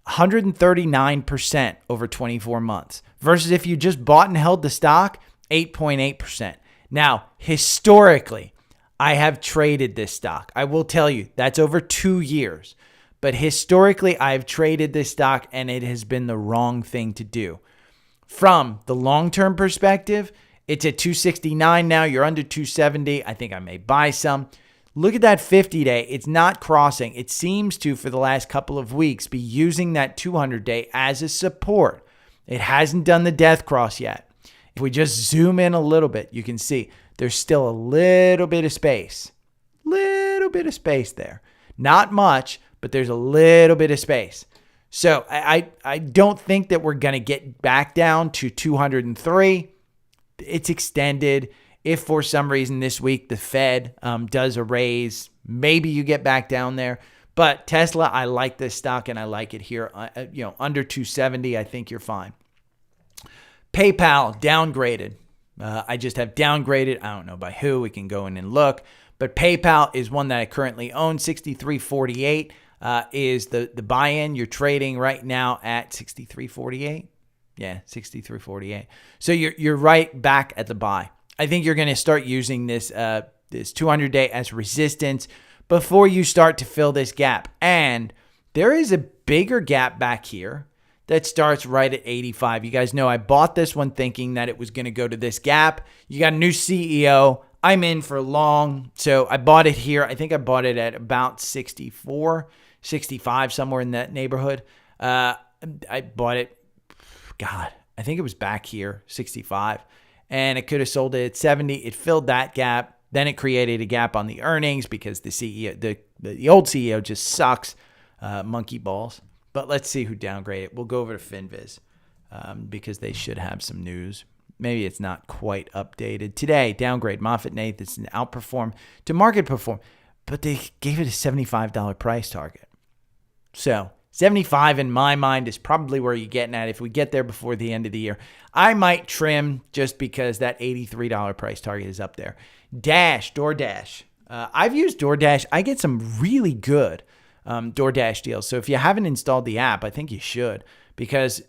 139% over 24 months. Versus if you just bought and held the stock, 8.8%. Now, historically, I have traded this stock. I will tell you, that's over 2 years. But historically, I've traded this stock and it has been the wrong thing to do. From the long-term perspective, it's at 269 now. You're under 270. I think I may buy some. Look at that 50-day. It's not crossing. It seems to, for the last couple of weeks, be using that 200-day as a support. It hasn't done the death cross yet. If we just zoom in a little bit, you can see there's still a little bit of space. Little bit of space there. Not much, but there's a little bit of space. So I don't think that we're going to get back down to 203. It's extended. If for some reason this week the Fed does a raise, maybe you get back down there. But Tesla, I like this stock and I like it here. Under 270, I think you're fine. PayPal downgraded. I just have downgraded. I don't know by who. We can go in and look. But PayPal is one that I currently own. 63.48 is the buy-in. You're trading right now at 63.48. Yeah, 63.48. So you're right back at the buy. I think you're going to start using this 200-day as resistance before you start to fill this gap. And there is a bigger gap back here that starts right at 85. You guys know I bought this one thinking that it was going to go to this gap. You got a new CEO. I'm in for long. So I bought it here. I think I bought it at about 64, 65, somewhere in that neighborhood. I bought it, I think it was back here, 65. And it could have sold it at 70. It filled that gap. Then it created a gap on the earnings because the CEO, the old CEO just sucks, monkey balls. But let's see who downgraded it. We'll go over to FinViz because they should have some news. Maybe it's not quite updated. Today, downgrade, MoffettNathanson outperform to market perform, but they gave it a $75 price target. So 75 in my mind is probably where you're getting at. If we get there before the end of the year, I might trim just because that $83 price target is up there. DoorDash. I've used DoorDash. I get some really good DoorDash deals. So if you haven't installed the app, I think you should, because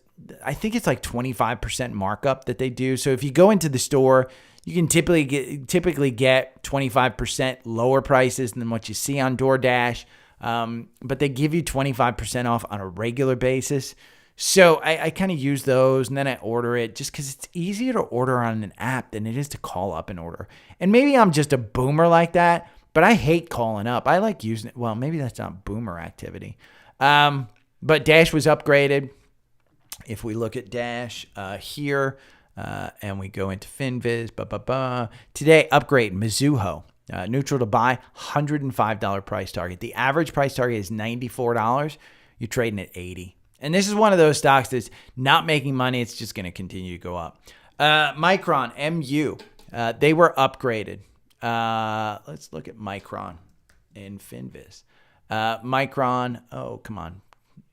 I think it's like 25% markup that they do. So if you go into the store, you can typically get 25% lower prices than what you see on DoorDash. But they give you 25% off on a regular basis. So I kind of use those and then I order it just because it's easier to order on an app than it is to call up and order. And maybe I'm just a boomer like that, but I hate calling up. I like using it. Well, maybe that's not boomer activity. But Dash was upgraded. If we look at Dash here and we go into FinViz, today upgrade Mizuho. Neutral to buy, $105 price target. The average price target is $94. You're trading at 80. And this is one of those stocks that's not making money. It's just going to continue to go up. Micron, MU, they were upgraded. Let's look at Micron in FinViz. Micron, oh, come on,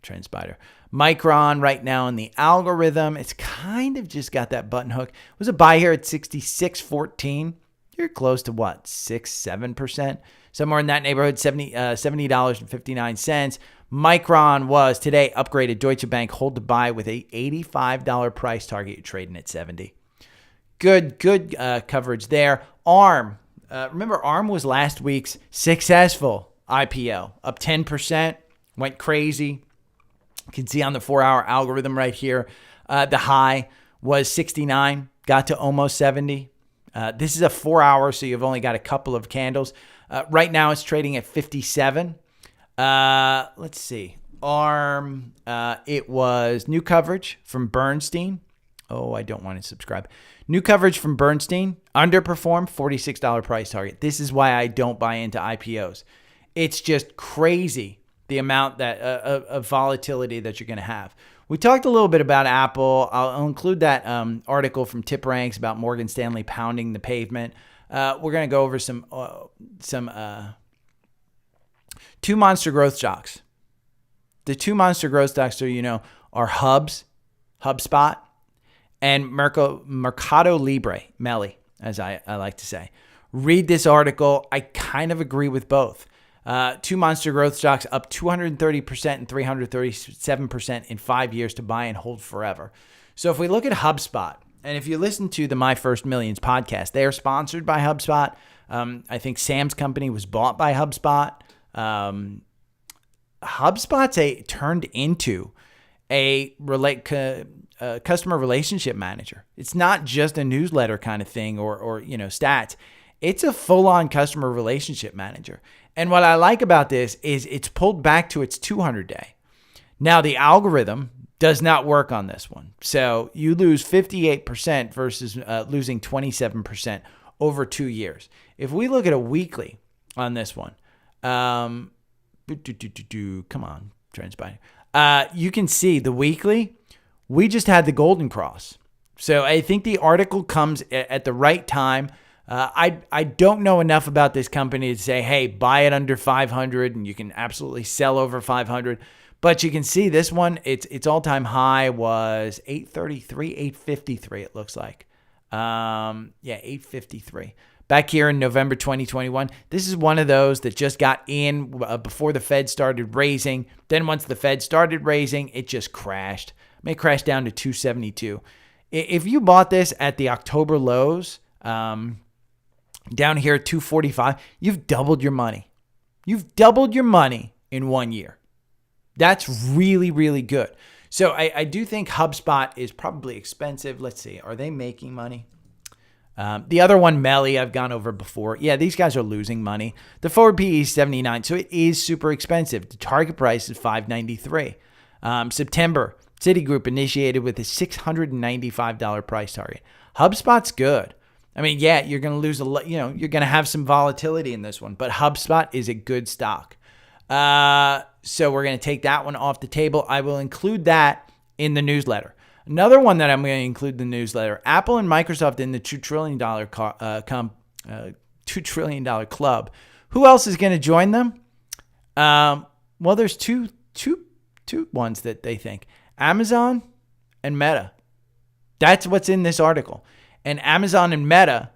TrendSpider. Micron right now in the algorithm, it's kind of just got that button hook. It was a buy here at 66.14. You're close to what, 6-7%? Somewhere in that neighborhood, $70.59. Micron was today upgraded. Deutsche Bank hold to buy with a $85 price target. You're trading at 70. Good coverage there. ARM. Remember, ARM was last week's successful IPO. Up 10%. Went crazy. You can see on the 4-hour algorithm right here, the high was 69. Got to almost 70. This is a 4-hour, so you've only got a couple of candles. Right now, it's trading at 57. Let's see. ARM, it was new coverage from Bernstein. Oh, I don't want to subscribe. New coverage from Bernstein, underperformed, $46 price target. This is why I don't buy into IPOs. It's just crazy the amount that of volatility that you're going to have. We talked a little bit about Apple. I'll include that article from TipRanks about Morgan Stanley pounding the pavement. We're going to go over some two monster growth stocks. The two monster growth stocks are Hubs, HubSpot, and Mercado Libre, Meli, as I like to say. Read this article. I kind of agree with both. Two monster growth stocks up 230% and 337% in 5 years to buy and hold forever. So if we look at HubSpot, and if you listen to the My First Millions podcast, they are sponsored by HubSpot. I think Sam's company was bought by HubSpot. HubSpot's turned into a customer relationship manager. It's not just a newsletter kind of thing or stats. It's a full-on customer relationship manager. And what I like about this is it's pulled back to its 200-day. Now, the algorithm does not work on this one. So you lose 58% versus losing 27% over 2 years. If we look at a weekly on this one, come on, transpire. You can see the weekly, we just had the golden cross. So I think the article comes at the right time. I don't know enough about this company to say, hey, buy it under 500 and you can absolutely sell over 500. But you can see this one, its all-time high was 833, 853, it looks like. 853. Back here in November 2021, this is one of those that just got in before the Fed started raising. Then once the Fed started raising, it just crashed. It may crash down to 272. If you bought this at the October lows, down here at 245, you've doubled your money. You've doubled your money in 1 year. That's really, really good. So I do think HubSpot is probably expensive. Let's see. Are they making money? The other one, Melly, I've gone over before. Yeah, these guys are losing money. The forward PE is 79, so it is super expensive. The target price is 593. September, Citigroup initiated with a $695 price target. HubSpot's good. I mean, yeah, you're going to lose you're going to have some volatility in this one, but HubSpot is a good stock. So we're going to take that one off the table. I will include that in the newsletter. Another one that I'm going to include in the newsletter, Apple and Microsoft in the $2 trillion club. Who else is going to join them? Well, there's two ones that they think. Amazon and Meta. That's what's in this article. And Amazon and Meta,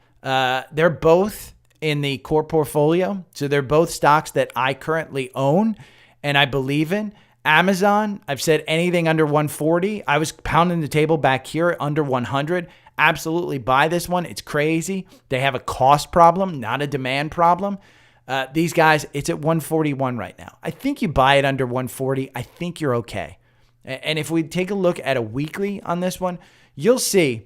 they're both in the core portfolio. So they're both stocks that I currently own and I believe in. Amazon, I've said anything under 140. I was pounding the table back here under 100. Absolutely buy this one. It's crazy. They have a cost problem, not a demand problem. These guys, it's at 141 right now. I think you buy it under 140. I think you're okay. And if we take a look at a weekly on this one, you'll see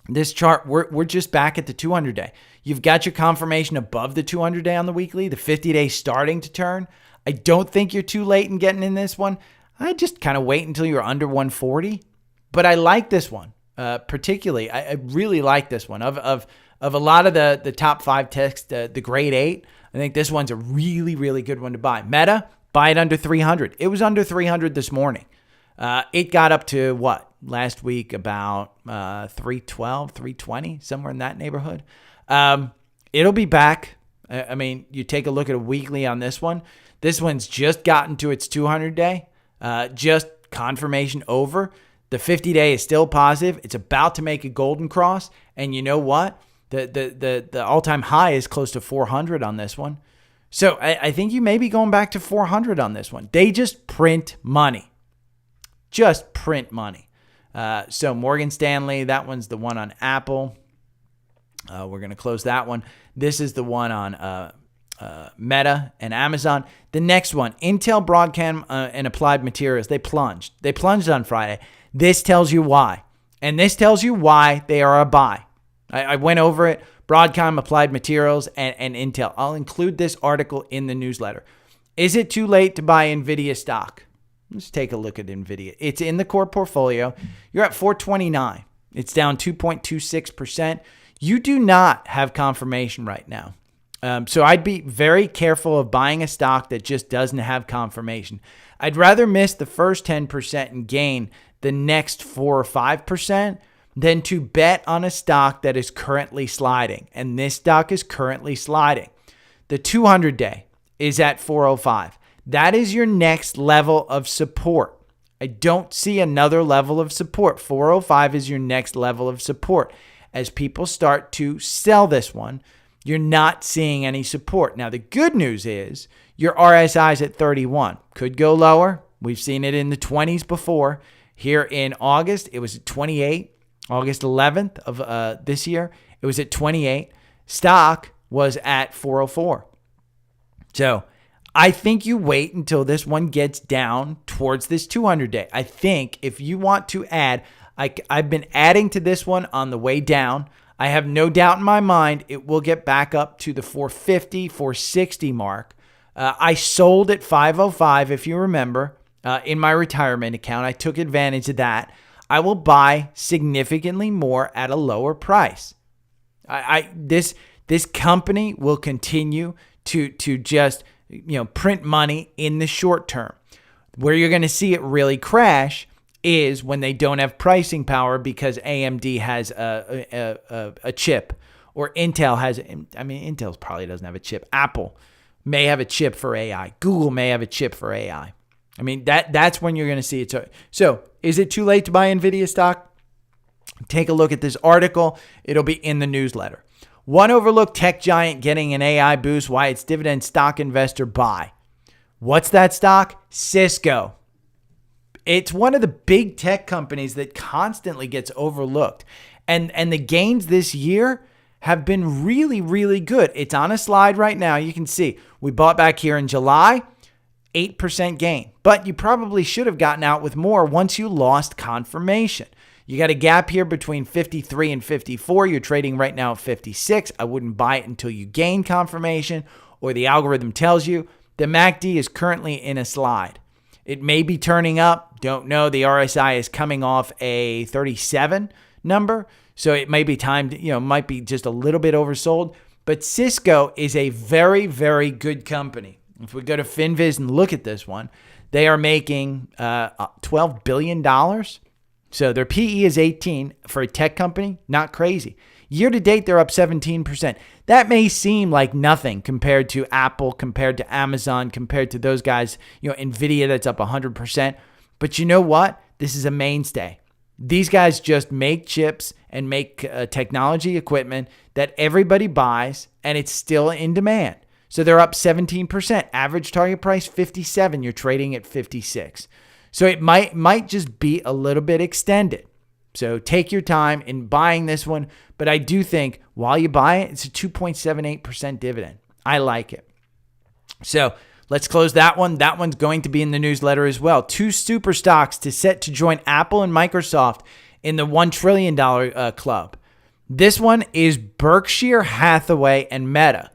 this chart, we're just back at the 200-day. You've got your confirmation above the 200-day on the weekly, the 50-day starting to turn. I don't think you're too late in getting in this one. I just kind of wait until you're under 140. But I like this one, particularly. I really like this one. Of a lot of the top 5 techs, the grade 8, I think this one's a really, really good one to buy. Meta, buy it under 300. It was under 300 this morning. It got up to what? Last week about 312, 320, somewhere in that neighborhood. It'll be back. I mean, you take a look at a weekly on this one. This one's just gotten to its 200-day, just confirmation over. The 50-day is still positive. It's about to make a golden cross. And you know what? The all-time high is close to 400 on this one. So I think you may be going back to 400 on this one. They just print money. Just print money. So Morgan Stanley, that one's the one on Apple. We're going to close that one. This is the one on Meta and Amazon. The next one, Intel, Broadcom, and Applied Materials. They plunged. They plunged on Friday. This tells you why. And this tells you why they are a buy. I went over it. Broadcom, Applied Materials, and Intel. I'll include this article in the newsletter. Is it too late to buy NVIDIA stock? Let's take a look at NVIDIA. It's in the core portfolio. You're at 429. It's down 2.26%. You do not have confirmation right now. So I'd be very careful of buying a stock that just doesn't have confirmation. I'd rather miss the first 10% and gain the next 4 or 5% than to bet on a stock that is currently sliding. And this stock is currently sliding. The 200-day is at 405. That is your next level of support. I don't see another level of support. 405 is your next level of support. As people start to sell this one, you're not seeing any support. Now, the good news is Your RSI is at 31. Could go lower. We've seen it in the 20s before. Here in August, it was at 28. August 11th of this year, it was at 28. Stock was at 404. So I think you wait until this one gets down towards this 200-day. I think if you want to add, I've been adding to this one on the way down. I have no doubt in my mind it will get back up to the 450, 460 mark. I sold at 505, if you remember, in my retirement account. I took advantage of that. I will buy significantly more at a lower price. This company will continue to just print money in the short term. Where you're going to see it really crash is when they don't have pricing power because AMD has a chip, or Intel has. I mean, Intel probably doesn't have a chip. Apple may have a chip for AI. Google may have a chip for AI. I mean, that's when you're going to see it. So is it too late to buy NVIDIA stock? Take a look at this article. It'll be in the newsletter. One overlooked tech giant getting an AI boost. Why its dividend stock investor buy. What's that stock? Cisco. It's one of the big tech companies that constantly gets overlooked. And the gains this year have been really, really good. It's on a slide right now. You can see we bought back here in July. 8% gain. But you probably should have gotten out with more once you lost confirmation. You got a gap here between 53 and 54. You're trading right now at 56. I wouldn't buy it until you gain confirmation or the algorithm tells you. The MACD is currently in a slide. It may be turning up. Don't know. The RSI is coming off a 37 number. So it may be time to, might be just a little bit oversold. But Cisco is a very, very good company. If we go to FinViz and look at this one, they are making $12 billion. So their PE is 18 for a tech company. Not crazy. Year to date, they're up 17%. That may seem like nothing compared to Apple, compared to Amazon, compared to those guys, NVIDIA that's up 100%. But you know what? This is a mainstay. These guys just make chips and make technology equipment that everybody buys, and it's still in demand. So they're up 17%. Average target price, 57. You're trading at 56. So it might just be a little bit extended. So take your time in buying this one. But I do think while you buy it, it's a 2.78% dividend. I like it. So let's close that one. That one's going to be in the newsletter as well. 2 super stocks set to join Apple and Microsoft in the $1 trillion club. This one is Berkshire Hathaway and Meta.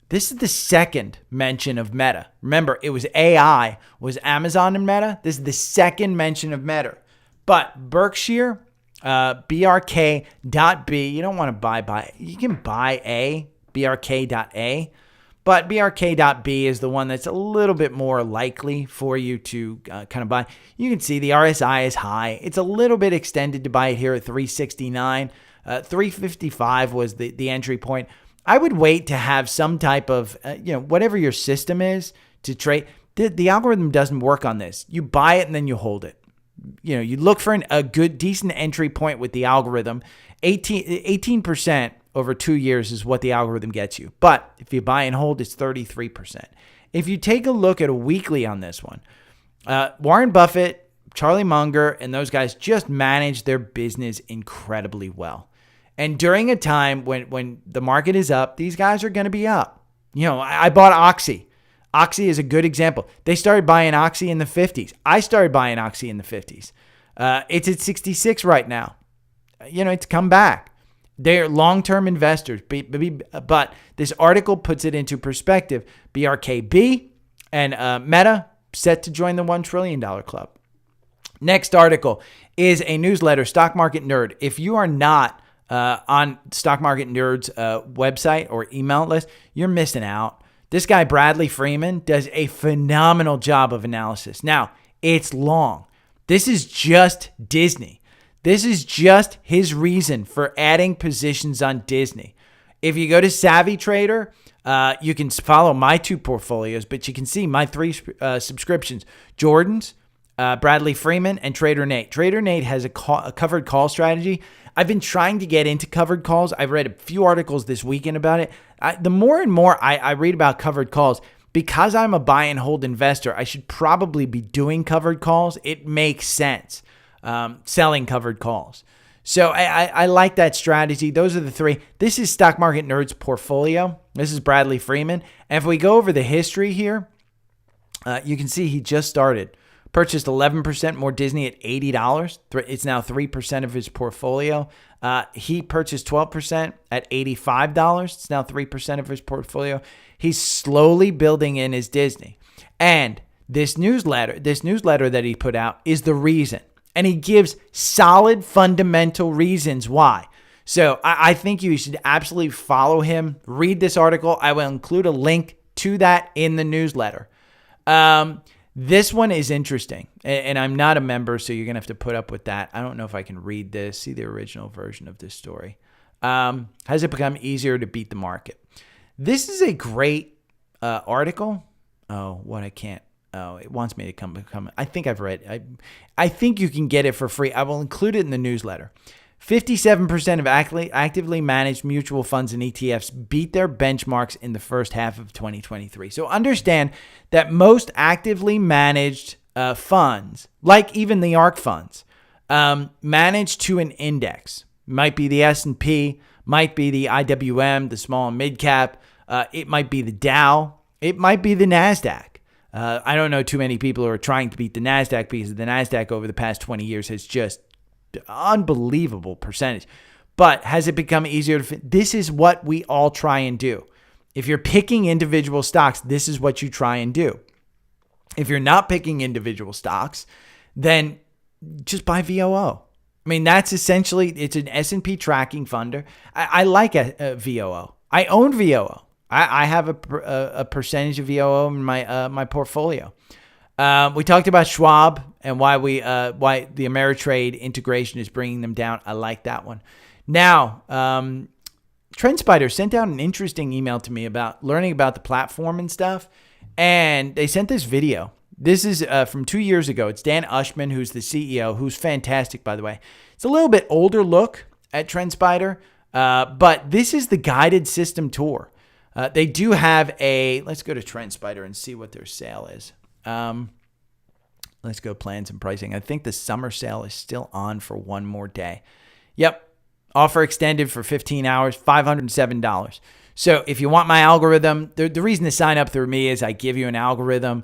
This is the second mention of Meta. Remember, it was AI, was Amazon and Meta. This is the second mention of Meta. But Berkshire, BRK.B, you don't want to buy. You can buy A, BRK.A, but BRK.B is the one that's a little bit more likely for you to kind of buy. You can see the RSI is high. It's a little bit extended to buy it here at 369. 355 was the entry point. I would wait to have some type of, whatever your system is to trade. The algorithm doesn't work on this. You buy it and then you hold it. You look for a good, decent entry point with the algorithm. 18% over 2 years is what the algorithm gets you. But if you buy and hold, it's 33%. If you take a look at a weekly on this one, Warren Buffett, Charlie Munger, and those guys just manage their business incredibly well. And during a time when the market is up, these guys are going to be up. I bought Oxy. Oxy is a good example. They started buying Oxy in the 50s. I started buying Oxy in the 50s. It's at 66 right now. It's come back. They're long-term investors. But this article puts it into perspective. BRKB and Meta set to join the $1 trillion club. Next article is a newsletter, Stock Market Nerd. If you are not on Stock Market Nerd's website or email list, you're missing out. This guy, Bradley Freeman, does a phenomenal job of analysis. Now, it's long. This is just Disney. This is just his reason for adding positions on Disney. If you go to Savvy Trader, you can follow my 2 portfolios, but you can see my 3 subscriptions. Jordan's, Bradley Freeman, and Trader Nate. Trader Nate has a covered call strategy. I've been trying to get into covered calls. I've read a few articles this weekend about it. The more and more I read about covered calls, because I'm a buy and hold investor, I should probably be doing covered calls. It makes sense, selling covered calls. So I like that strategy. Those are the three. This is Stock Market Nerds portfolio. This is Bradley Freeman. And if we go over the history here, you can see he just started. Purchased 11% more Disney at $80. It's now 3% of his portfolio. He purchased 12% at $85. It's now 3% of his portfolio. He's slowly building in his Disney. And this newsletter that he put out is the reason. And he gives solid fundamental reasons why. So I think you should absolutely follow him. Read this article. I will include a link to that in the newsletter. This one is interesting, and I'm not a member, so you're going to have to put up with that. I don't know if I can read this. See the original version of this story. Has it become easier to beat the market? This is a great article. Oh, what I can't. Oh, it wants me to come. I think I've read. I think you can get it for free. I will include it in the newsletter. 57% of actively managed mutual funds and ETFs beat their benchmarks in the first half of 2023. So understand that most actively managed funds, like even the ARK funds, manage to an index. Might be the S&P, might be the IWM, the small and mid cap. It might be the Dow. It might be the NASDAQ. I don't know too many people who are trying to beat the NASDAQ because the NASDAQ over the past 20 years has just unbelievable percentage. But has it become easier to fit? This is what we all try and do. If you're picking individual stocks, this is what you try and do. If you're not picking individual stocks, then just buy VOO. I mean, that's essentially, it's an S&P tracking funder. I like a VOO. I own VOO. I have a percentage of VOO in my portfolio. We talked about Schwab and why the Ameritrade integration is bringing them down. I like that one. Now, TrendSpider sent out an interesting email to me about learning about the platform and stuff, and they sent this video. This is from 2 years ago. It's Dan Ushman, who's the CEO, who's fantastic, by the way. It's a little bit older look at TrendSpider, but this is the guided system tour. They do have let's go to TrendSpider and see what their sale is. Let's go plans and pricing. I think the summer sale is still on for one more day. Yep. Offer extended for 15 hours, $507. So if you want my algorithm, the reason to sign up through me is I give you an algorithm,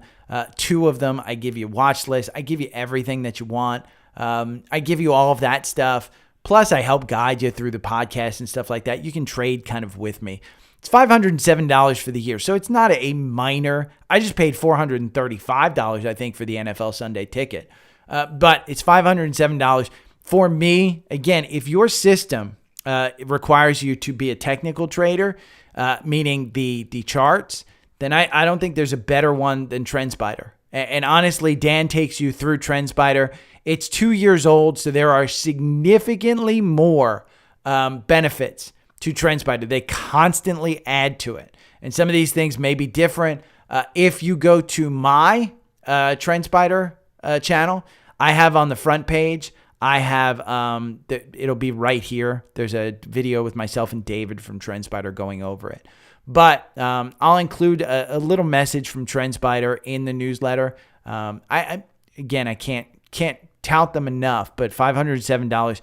2 of them. I give you watch lists. I give you everything that you want. I give you all of that stuff. Plus I help guide you through the podcast and stuff like that. You can trade kind of with me. It's $507 for the year, so it's not a minor. I just paid $435, I think, for the NFL Sunday ticket. But it's $507 for me. Again, if your system requires you to be a technical trader, meaning the charts, then I don't think there's a better one than TrendSpider. And honestly, Dan takes you through TrendSpider. It's 2 years old, so there are significantly more benefits to TrendSpider. They constantly add to it. And some of these things may be different. If you go to my TrendSpider channel, I have on the front page, I have, it'll be right here. There's a video with myself and David from TrendSpider going over it. But I'll include a little message from TrendSpider in the newsletter. I can't tout them enough, but $507.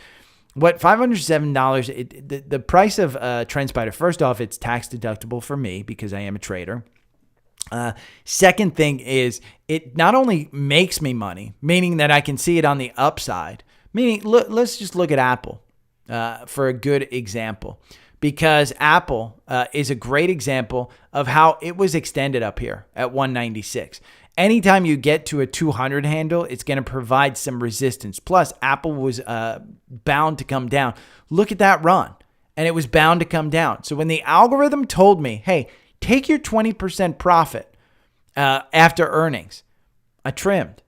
What $507, the price of TrendSpider, first off, it's tax deductible for me because I am a trader. Second thing is it not only makes me money, meaning that I can see it on the upside, meaning let's just look at Apple for a good example, because Apple is a great example of how it was extended up here at 196. Anytime you get to a 200 handle, it's going to provide some resistance. Plus, Apple was bound to come down. Look at that run. And it was bound to come down. So when the algorithm told me, hey, take your 20% profit after earnings, I trimmed.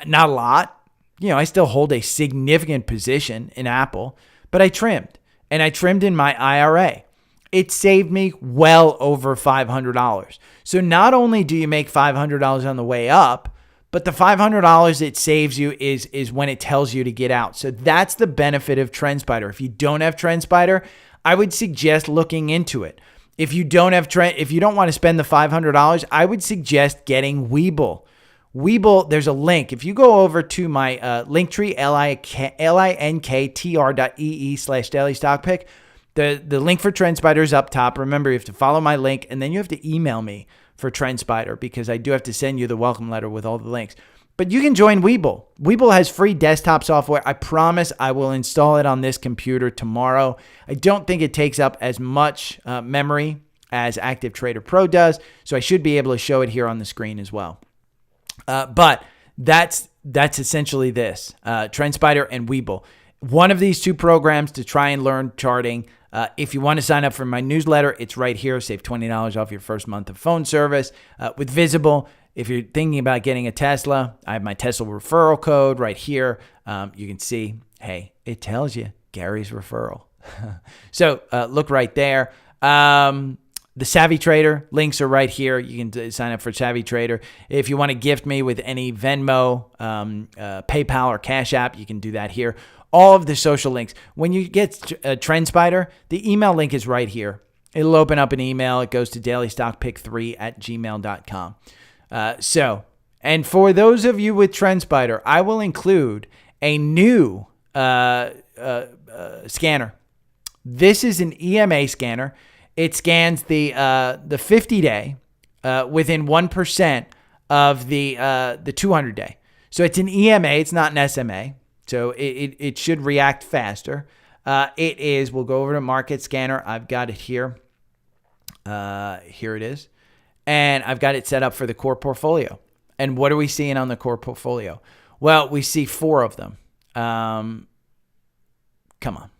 Not a lot. You know, I still hold a significant position in Apple, but I trimmed. And I trimmed in my IRA. It saved me well over $500. So not only do you make $500 on the way up, but the $500 it saves you is when it tells you to get out. So that's the benefit of TrendSpider. If you don't have TrendSpider, I would suggest looking into it. if you don't want to spend the $500, I would suggest getting Webull. Webull, there's a link. If you go over to my Linktree, linktr.ee/daily-stock-pick, the link for TrendSpider is up top. Remember, you have to follow my link, and then you have to email me for TrendSpider because I do have to send you the welcome letter with all the links. But you can join Webull. Webull has free desktop software. I promise I will install it on this computer tomorrow. I don't think it takes up as much memory as Active Trader Pro does, so I should be able to show it here on the screen as well. But that's essentially this, TrendSpider and Webull. One of these two programs to try and learn charting. If you want to sign up for my newsletter, it's right here. Save $20 off your first month of phone service with Visible. If you're thinking about getting a Tesla, I have my Tesla referral code right here. You can see, hey, it tells you Gary's referral. So look right there. The Savvy Trader links are right here. You can sign up for Savvy Trader. If you want to gift me with any Venmo, PayPal, or Cash App, you can do that here. All of the social links. When you get TrendSpider, the email link is right here. It'll open up an email. It goes to dailystockpick3@gmail.com. And for those of you with TrendSpider, I will include a new scanner. This is an EMA scanner. It scans the 50-day within 1% of the 200-day. So it's an EMA. It's not an SMA. So it should react faster. It is. We'll go over to Market Scanner. I've got it here. Here it is. And I've got it set up for the core portfolio. And what are we seeing on the core portfolio? Well, we see 4 of them. Come on.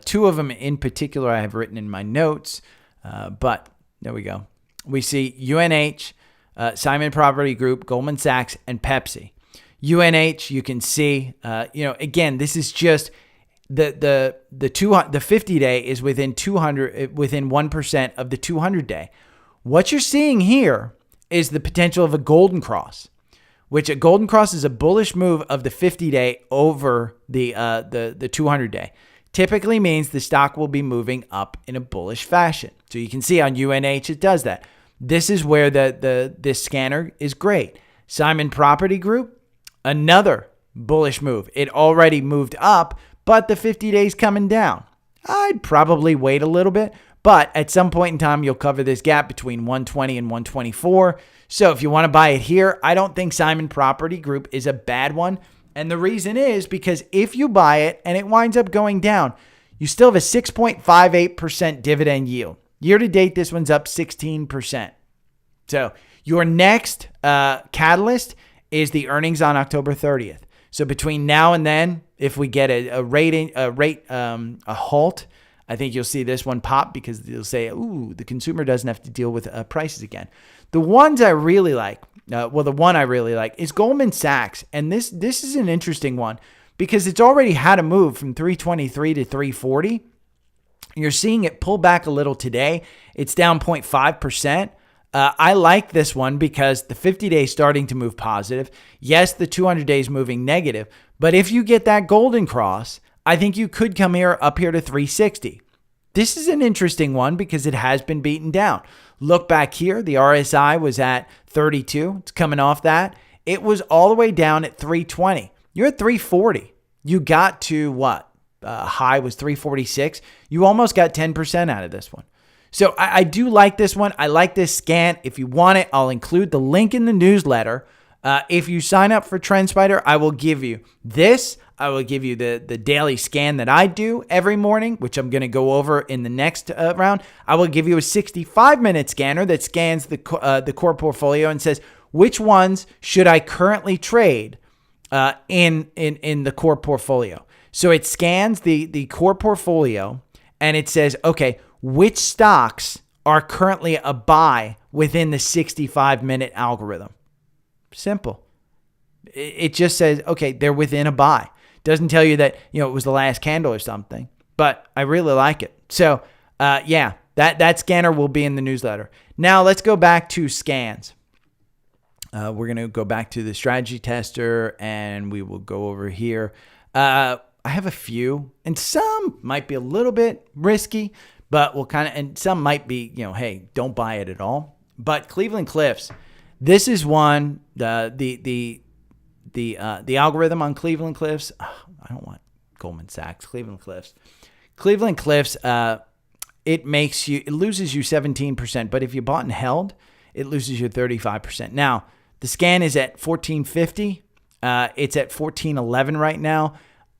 2 of them in particular I have written in my notes, but there we go. We see UNH, Simon Property Group, Goldman Sachs, and Pepsi. UNH, you can see, again, this is just the 50-day is within 1% of the 200-day. What you're seeing here is the potential of a golden cross, which a golden cross is a bullish move of the 50-day over the 200-day. Typically means the stock will be moving up in a bullish fashion. So you can see on UNH it does that. This is where this scanner is great. Simon Property Group, another bullish move. It already moved up, but the 50 days coming down. I'd probably wait a little bit, but at some point in time, you'll cover this gap between 120 and 124. So if you want to buy it here, I don't think Simon Property Group is a bad one. And the reason is because if you buy it and it winds up going down, you still have a 6.58% dividend yield. Year to date, this one's up 16%. So your next catalyst is the earnings on October 30th. So between now and then, if we get a halt, I think you'll see this one pop because they'll say, ooh, the consumer doesn't have to deal with prices again. The ones I really like, the one I really like is Goldman Sachs. And this is an interesting one because it's already had a move from 323 to 340. You're seeing it pull back a little today. It's down 0.5%. I like this one because the 50-day is starting to move positive. Yes, the 200-day is moving negative. But if you get that golden cross, I think you could come up here to 360. This is an interesting one because it has been beaten down. Look back here. The RSI was at 32. It's coming off that. It was all the way down at 320. You're at 340. You got to what? High was 346. You almost got 10% out of this one. So I do like this one. I like this scan. If you want it, I'll include the link in the newsletter. If you sign up for TrendSpider, I will give you this. I will give you the daily scan that I do every morning, which I'm going to go over in the next round. I will give you a 65-minute scanner that scans the core portfolio and says, which ones should I currently trade in the core portfolio? So it scans the core portfolio and it says, okay, which stocks are currently a buy within the 65-minute algorithm? Simple. It just says, okay, they're within a buy. Doesn't tell you that, it was the last candle or something, but I really like it. So, that scanner will be in the newsletter. Now let's go back to scans. We're going to go back to the strategy tester and we will go over here. I have a few and some might be a little bit risky, but we'll kind of, and some might be, hey, don't buy it at all. But Cleveland Cliffs, this is one, the algorithm on Cleveland Cliffs. I don't want Goldman Sachs, Cleveland Cliffs. Cleveland Cliffs, it loses you 17%, but if you bought and held, it loses you 35%. Now, the scan is at 1450. It's at 1411 right now.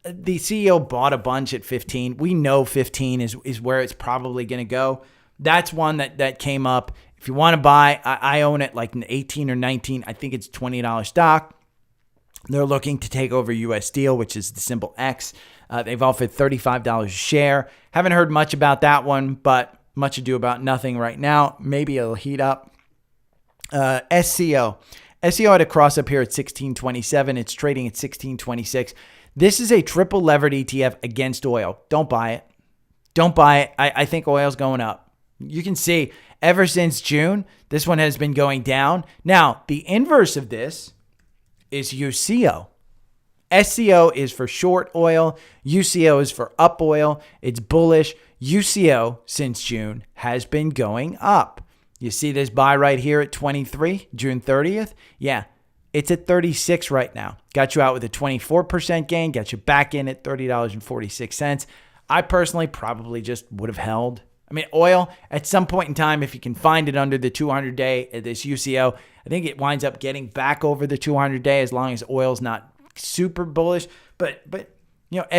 The CEO bought a bunch at 15. We know 15 is where it's probably going to go. That's one that came up. If you want to buy, I own it like an 18 or 19. I think it's $20 stock. They're looking to take over US Steel, which is the symbol X. They've offered $35 a share. Haven't heard much about that one, but much ado about nothing right now. Maybe it'll heat up. SCO. SCO had a cross up here at 1627. It's trading at 1626. This is a triple levered ETF against oil. Don't buy it. Don't buy it. I think oil's going up. You can see ever since June, this one has been going down. Now, the inverse of this is UCO. SCO is for short oil. UCO is for up oil. It's bullish. UCO since June has been going up. You see this buy right here at 23, June 30th? Yeah, it's at 36 right now. Got you out with a 24% gain, got you back in at $30.46. I personally probably just would have held. I mean, oil, at some point in time, if you can find it under the 200-day, this UCO, I think it winds up getting back over the 200-day as long as oil's not super bullish. But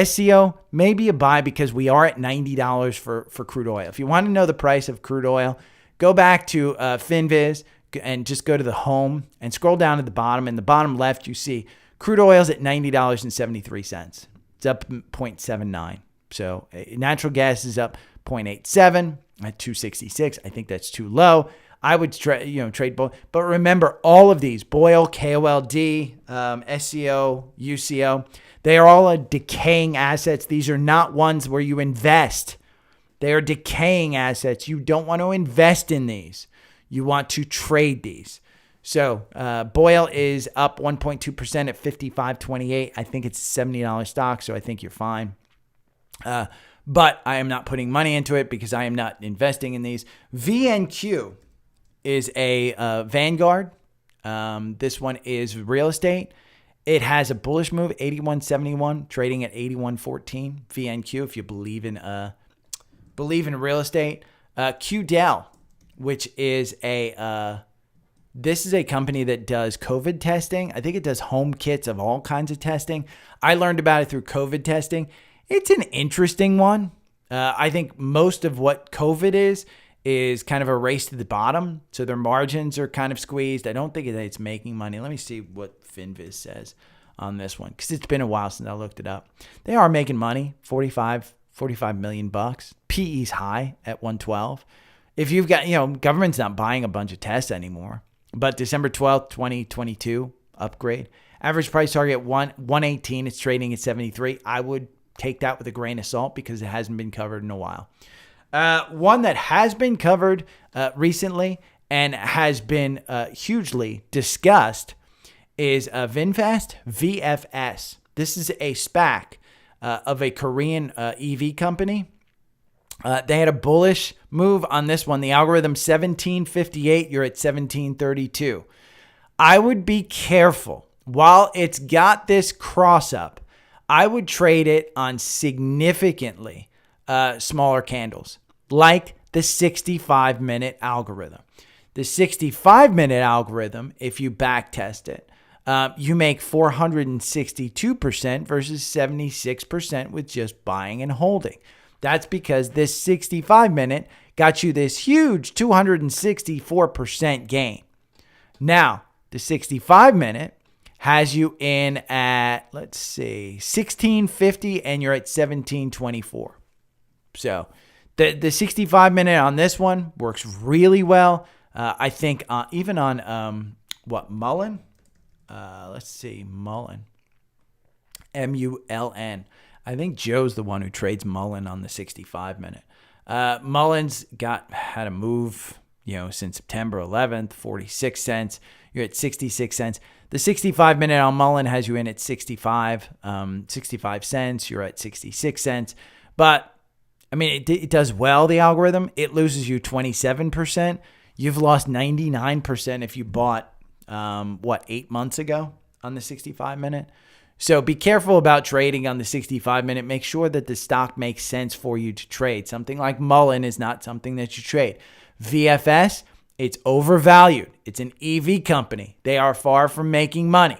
SCO, maybe a buy because we are at $90 for crude oil. If you want to know the price of crude oil, go back to FinViz and just go to the home and scroll down to the bottom. In the bottom left, you see crude oil's at $90.73. It's up 0.79. So natural gas is up 0.87 at 266. I think that's too low. I would trade both. But remember, all of these, BOIL, KOLD, SCO, UCO, they are all decaying assets. These are not ones where you invest. They are decaying assets. You don't want to invest in these. You want to trade these. So BOIL is up 1.2% at 55.28. I think it's a $70 stock, so I think you're fine. But I am not putting money into it because I am not investing in these. VNQ is a Vanguard. This one is real estate. It has a bullish move, 81.71, trading at 81.14. VNQ, if you believe in real estate. QDEL, which is this is a company that does COVID testing. I think it does home kits of all kinds of testing. I learned about it through COVID testing. It's an interesting one. I think most of what COVID is kind of a race to the bottom. So their margins are kind of squeezed. I don't think it's making money. Let me see what FinViz says on this one, because it's been a while since I looked it up. They are making money, 45 million bucks. PE's high at 112. If you've got, government's not buying a bunch of tests anymore. But December 12th, 2022, upgrade. Average price target 118. It's trading at 73. I would take that with a grain of salt because it hasn't been covered in a while. One that has been covered recently and has been hugely discussed is VinFast, VFS. This is a SPAC of a Korean EV company. They had a bullish move on this one. The algorithm 1758, you're at 1732. I would be careful. While it's got this cross up, I would trade it on significantly smaller candles, like the 65-minute algorithm. The 65-minute algorithm, if you back test it, you make 462% versus 76% with just buying and holding. That's because this 65-minute got you this huge 264% gain. Now, the 65-minute has you in at, 1650, and you're at 1724. So the 65-minute on this one works really well. I think even on, Mullen? Mullen. MULN. I think Joe's the one who trades Mullen on the 65-minute. Mullen's had a move, since September 11th, 46 cents. You're at 66 cents. The 65-minute on Mullen has you in at 65 cents. You're at 66 cents. But I mean, it does well, the algorithm. It loses you 27%. You've lost 99% if you bought, 8 months ago on the 65-minute. So be careful about trading on the 65-minute. Make sure that the stock makes sense for you to trade. Something like Mullen is not something that you trade. VFS, it's overvalued. It's an EV company. They are far from making money.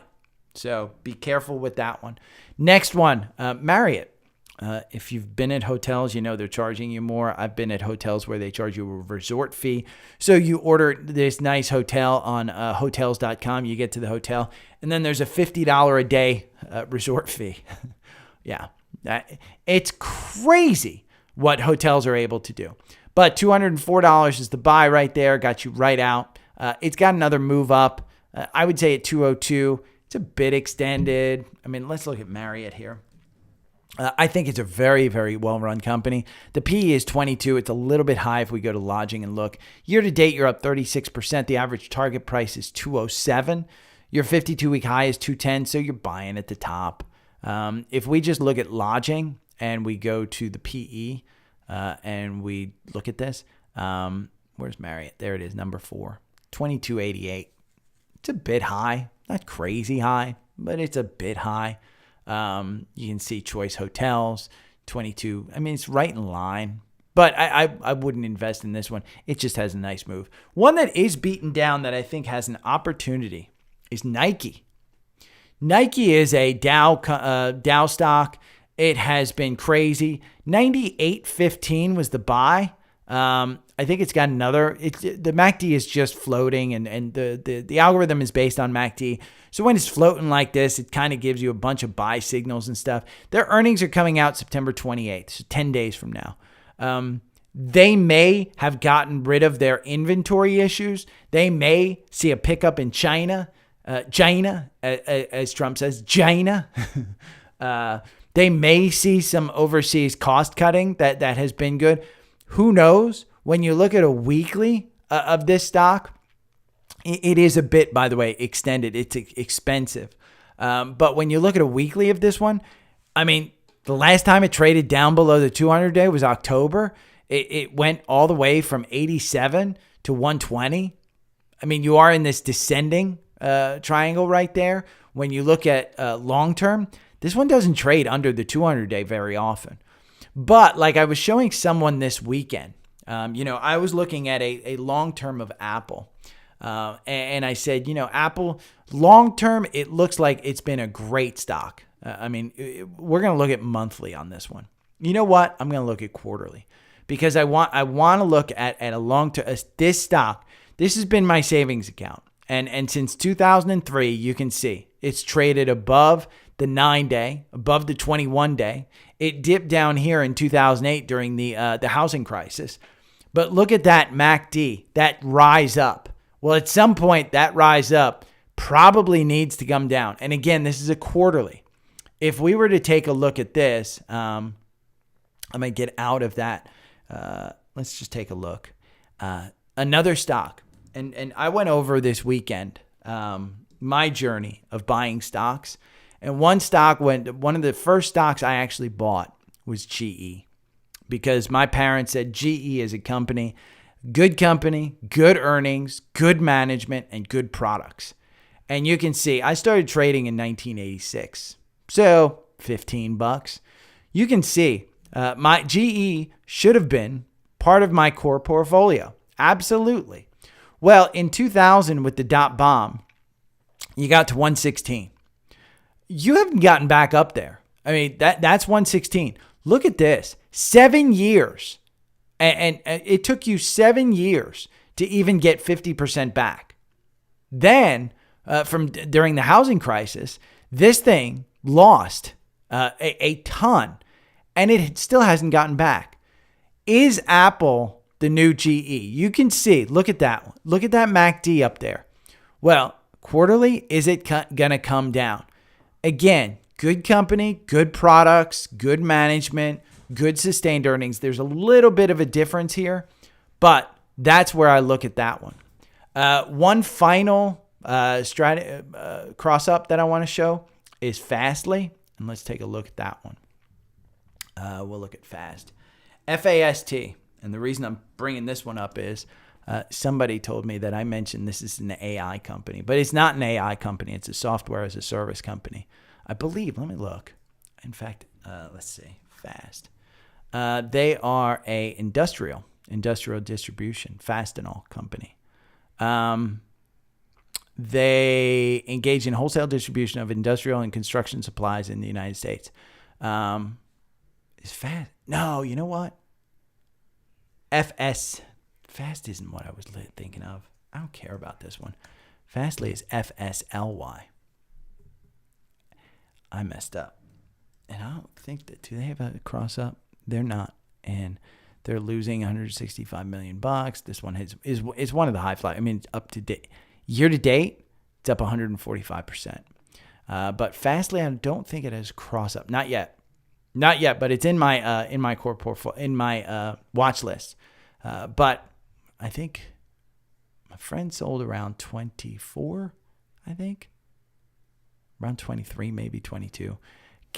So be careful with that one. Next one, Marriott. If you've been at hotels, you know they're charging you more. I've been at hotels where they charge you a resort fee. So you order this nice hotel on hotels.com. You get to the hotel, and then there's a $50 a day resort fee. Yeah, it's crazy what hotels are able to do. But $204 is the buy right there. Got you right out. It's got another move up. I would say at 202. It's a bit extended. I mean, let's look at Marriott here. I think it's a very, very well-run company. The PE is 22. It's a little bit high if we go to lodging and look. Year to date, you're up 36%. The average target price is 207. Your 52-week high is 210, so you're buying at the top. If we just look at lodging and we go to the PE and we look at this, where's Marriott? There it is, number 4, 2288. It's a bit high, not crazy high, but it's a bit high. You can see Choice Hotels, 22. I mean, it's right in line, but I wouldn't invest in this one. It just has a nice move. One that is beaten down that I think has an opportunity is Nike. Nike is a Dow stock. It has been crazy. 98.15 was the buy. I think it's got another. The MACD is just floating, and the algorithm is based on MACD. So when it's floating like this, it kind of gives you a bunch of buy signals and stuff. Their earnings are coming out September 28th, so 10 days from now. They may have gotten rid of their inventory issues. They may see a pickup in China, as Trump says, China. They may see some overseas cost cutting that has been good. Who knows? When you look at a weekly of this stock, it is a bit, by the way, extended. It's expensive. But when you look at a weekly of this one, I mean, the last time it traded down below the 200-day was October. It went all the way from 87 to 120. I mean, you are in this descending triangle right there. When you look at long-term, this one doesn't trade under the 200-day very often. But like I was showing someone this weekend, I was looking at a long-term of Apple. And I said, Apple, long-term, it looks like it's been a great stock. We're going to look at monthly on this one. You know what? I'm going to look at quarterly because I want to look at a long-term, this stock. This has been my savings account. And since 2003, you can see it's traded above the 9-day, above the 21-day. It dipped down here in 2008 during the housing crisis. But look at that MACD, that rise up. Well, at some point, that rise up probably needs to come down. And again, this is a quarterly. If we were to take a look at this, I'm going to get out of that. Let's just take a look. Another stock. And I went over this weekend my journey of buying stocks. And one of the first stocks I actually bought was GE. Because my parents said GE is a company, good earnings, good management, and good products. And you can see I started trading in 1986. So $15. You can see my GE should have been part of my core portfolio. Absolutely. Well, in 2000 with the dot bomb, you got to 116. You haven't gotten back up there. I mean, that's 116. Look at this. 7 years. And it took you 7 years to even get 50% back. Then, during the housing crisis, this thing lost a ton, and it still hasn't gotten back. Is Apple the new GE? You can see, look at that one. Look at that MACD up there. Well, quarterly, is it going to come down? Again, good company, good products, good management, good sustained earnings. There's a little bit of a difference here, but that's where I look at that one. One final cross up that I want to show is Fastly, and let's take a look at that one. We'll look at Fast. FAST. And the reason I'm bringing this one up is somebody told me that I mentioned this is an AI company, but it's not an AI company. It's a software as a service company. I believe, let me look. In fact, let's see, FAST. They are a industrial distribution, Fastenal company. They engage in wholesale distribution of industrial and construction supplies in the United States. Is FAST? No, you know what? Fast isn't what I was thinking of. I don't care about this one. Fastly is FSLY. I messed up. And I don't think that, do they have a cross up? They're not. And they're losing $165 million. This one is one of the high fly. I mean, it's up to date. Year to date, it's up 145%. But Fastly, I don't think it has cross up. Not yet, but it's in my core portfolio, in my watch list. But I think my friend sold around 24, I think. Around 23, maybe 22.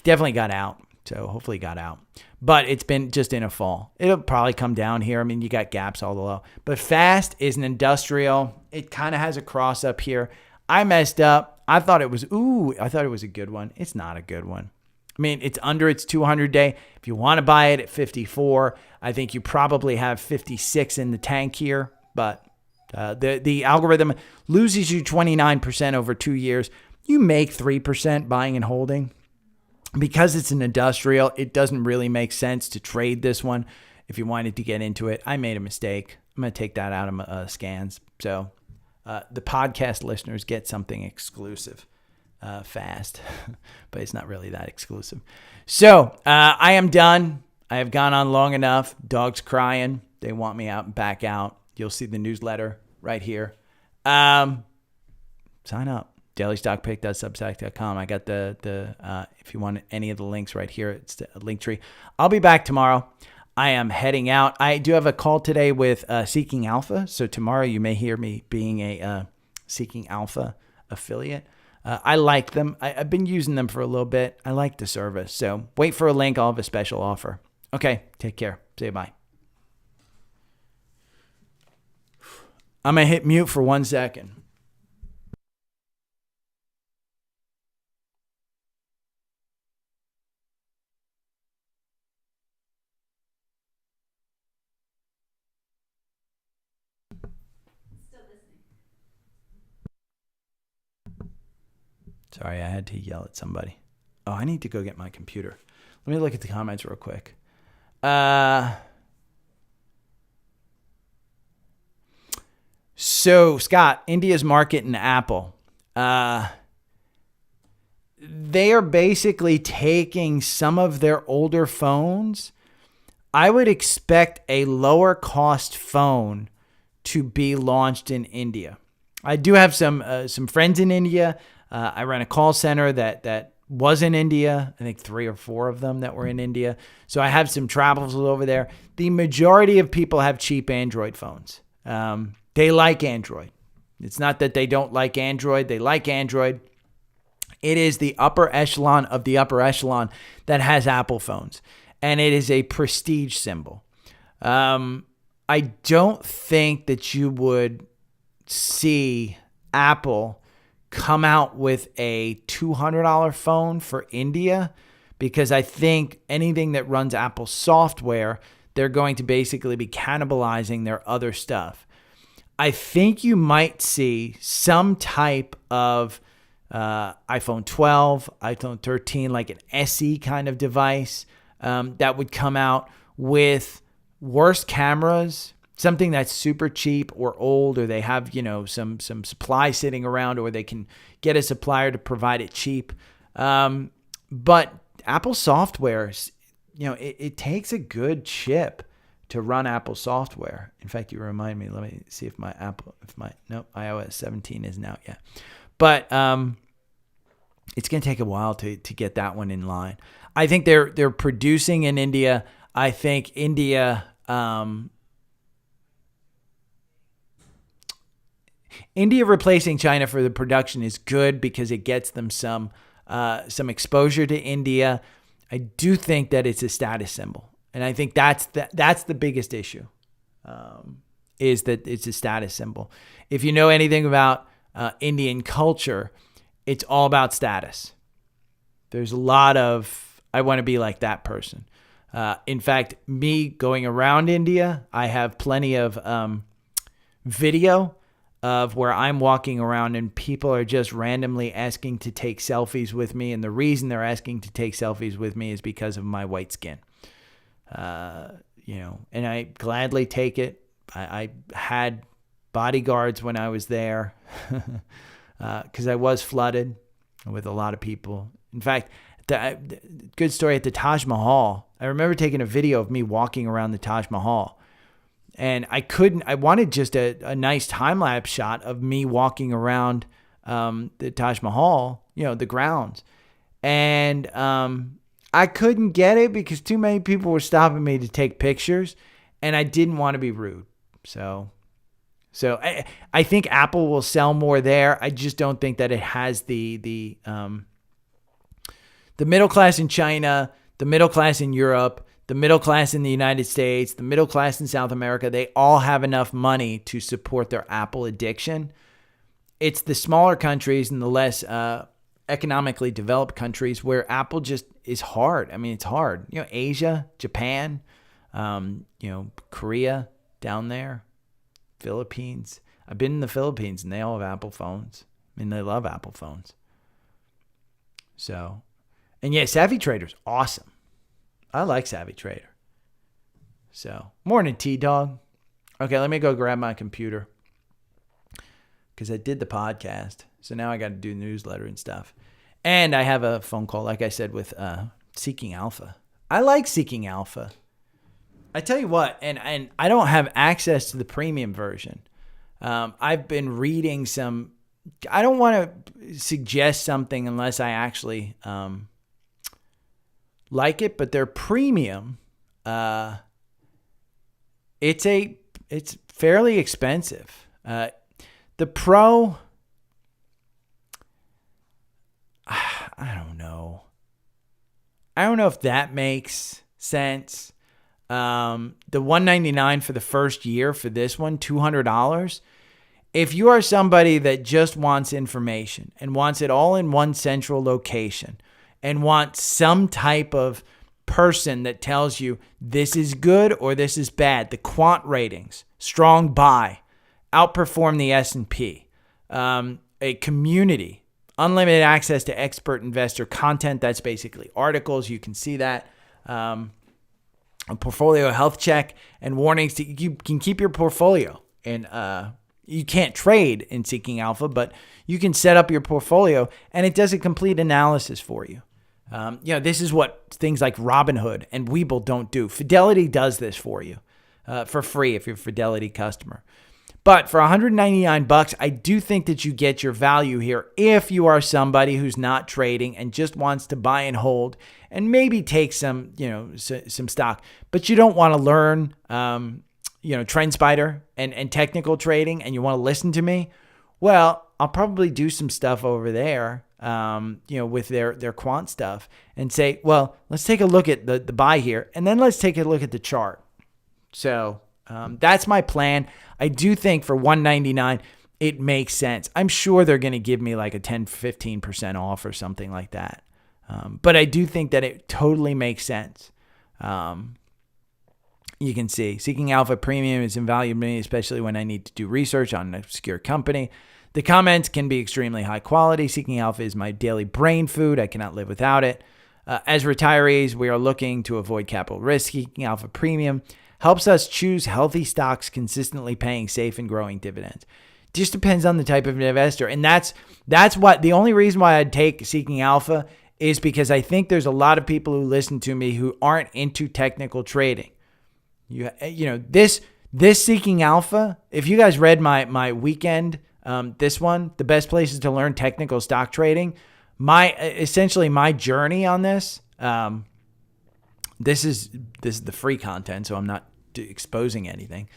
Definitely got out. So hopefully got out. But it's been just in a fall. It'll probably come down here. I mean, you got gaps all the low. But Fast is an industrial. It kind of has a cross up here. I messed up. I thought it was a good one. It's not a good one. I mean, it's under its 200-day. If you want to buy it at 54, I think you probably have 56 in the tank here. But the algorithm loses you 29% over 2 years. You make 3% buying and holding. Because it's an industrial, it doesn't really make sense to trade this one if you wanted to get into it. I made a mistake. I'm going to take that out of my scans. So the podcast listeners get something exclusive fast, but it's not really that exclusive. So I am done. I have gone on long enough. Dogs crying. They want me out and back out. You'll see the newsletter right here. Sign up. dailystockpick.substack.com. I got the if you want any of the links right here, it's the link tree. I'll be back tomorrow. I am heading out. I do have a call today with Seeking Alpha. So tomorrow you may hear me being a Seeking Alpha affiliate. I like them. I've been using them for a little bit. I like the service. So wait for a link. I'll have a special offer. Okay, take care. Say bye. I'm going to hit mute for 1 second. Sorry, I had to yell at somebody. Oh, I need to go get my computer. Let me look at the comments real quick. So, Scott, India's market and Apple. They are basically taking some of their older phones. I would expect a lower cost phone to be launched in India. I do have some friends in India. I ran a call center that was in India. I think 3 or 4 of them that were in India. So I have some travels over there. The majority of people have cheap Android phones. They like Android. It's not that they don't like Android. They like Android. It is the upper echelon of the upper echelon that has Apple phones. And it is a prestige symbol. I don't think that you would see Apple come out with a $200 phone for India, because I think anything that runs Apple software, they're going to basically be cannibalizing their other stuff. I think you might see some type of iPhone 12, iPhone 13, like an SE kind of device that would come out with worse cameras, something that's super cheap or old, or they have, some supply sitting around, or they can get a supplier to provide it cheap. But Apple software, it takes a good chip to run Apple software. In fact, you remind me, let me see if iOS 17 isn't out yet. But it's going to take a while to get that one in line. I think they're producing in India. I think India replacing China for the production is good because it gets them some exposure to India. I do think that it's a status symbol. And I think that's the biggest issue, is that it's a status symbol. If you know anything about Indian culture, it's all about status. There's a lot of, I want to be like that person. In fact, me going around India, I have plenty of video of where I'm walking around and people are just randomly asking to take selfies with me. And the reason they're asking to take selfies with me is because of my white skin. And I gladly take it. I had bodyguards when I was there because I was flooded with a lot of people. In fact, good story at the Taj Mahal. I remember taking a video of me walking around the Taj Mahal, and I wanted just a nice time-lapse shot of me walking around the Taj Mahal, the grounds. And I couldn't get it because too many people were stopping me to take pictures, and I didn't want to be rude. So I think Apple will sell more there. I just don't think that it has the middle class in China, the middle class in Europe, the middle class in the United States, the middle class in South America. They all have enough money to support their Apple addiction. It's the smaller countries and the less economically developed countries where Apple just is hard. I mean, it's hard. Asia, Japan, Korea down there, Philippines. I've been in the Philippines and they all have Apple phones. I mean, they love Apple phones. So, and yeah, Savvy Trader's awesome. I like Savvy Trader. So, morning, T-Dog. Okay, let me go grab my computer because I did the podcast. So now I got to do newsletter and stuff. And I have a phone call, like I said, with Seeking Alpha. I like Seeking Alpha. I tell you what, and I don't have access to the premium version. I've been reading some. I don't want to suggest something unless I actually like it, but their premium, it's fairly expensive. The Pro, I don't know. I don't know if that makes sense. The $199 for the first year for this one, $200. If you are somebody that just wants information and wants it all in one central location and wants some type of person that tells you this is good or this is bad, the quant ratings, strong buy, outperform the S&P, a community, unlimited access to expert investor content, that's basically articles, you can see that, a portfolio health check and warnings you can keep your portfolio. And you can't trade in Seeking Alpha, but you can set up your portfolio and it does a complete analysis for you. This is what things like Robinhood and Webull don't do. Fidelity does this for you for free if you're a Fidelity customer. But for $199, I do think that you get your value here if you are somebody who's not trading and just wants to buy and hold and maybe take some stock, but you don't want to learn, TrendSpider and technical trading, and you want to listen to me. Well, I'll probably do some stuff over there, with their quant stuff and say, well, let's take a look at the buy here, and then let's take a look at the chart. So that's my plan. I do think for $199, it makes sense. I'm sure they're going to give me like a 10-15% off or something like that. But I do think that it totally makes sense. You can see Seeking Alpha Premium is invaluable to me, especially when I need to do research on an obscure company. The comments can be extremely high quality. Seeking Alpha is my daily brain food. I cannot live without it. As retirees, we are looking to avoid capital risk. Seeking Alpha Premium helps us choose healthy stocks consistently paying safe and growing dividends. Just depends on the type of investor. And that's what the only reason why I'd take Seeking Alpha is because I think there's a lot of people who listen to me who aren't into technical trading. This Seeking Alpha, if you guys read my weekend, this one, the best places to learn technical stock trading, essentially my journey on this, this is the free content, so I'm not exposing anything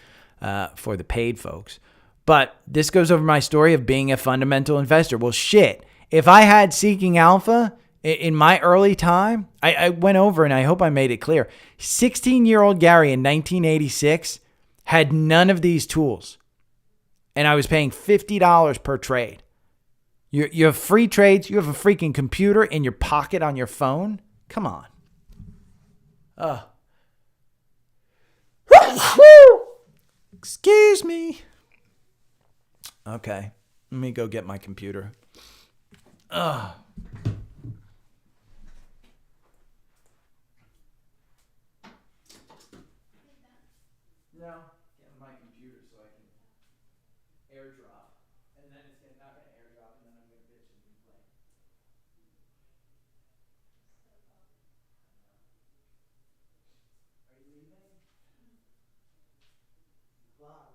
for the paid folks. But this goes over my story of being a fundamental investor. Well, shit, if I had Seeking Alpha In my early time, I went over and I hope I made it clear. 16-year-old Gary in 1986 had none of these tools. And I was paying $50 per trade. You have free trades. You have a freaking computer in your pocket on your phone. Come on. Excuse me. Okay. Let me go get my computer. No, getting my computer so I can airdrop. And then it's not going to airdrop, and then I'm going to bitch and complain. Are you leaving? Bye.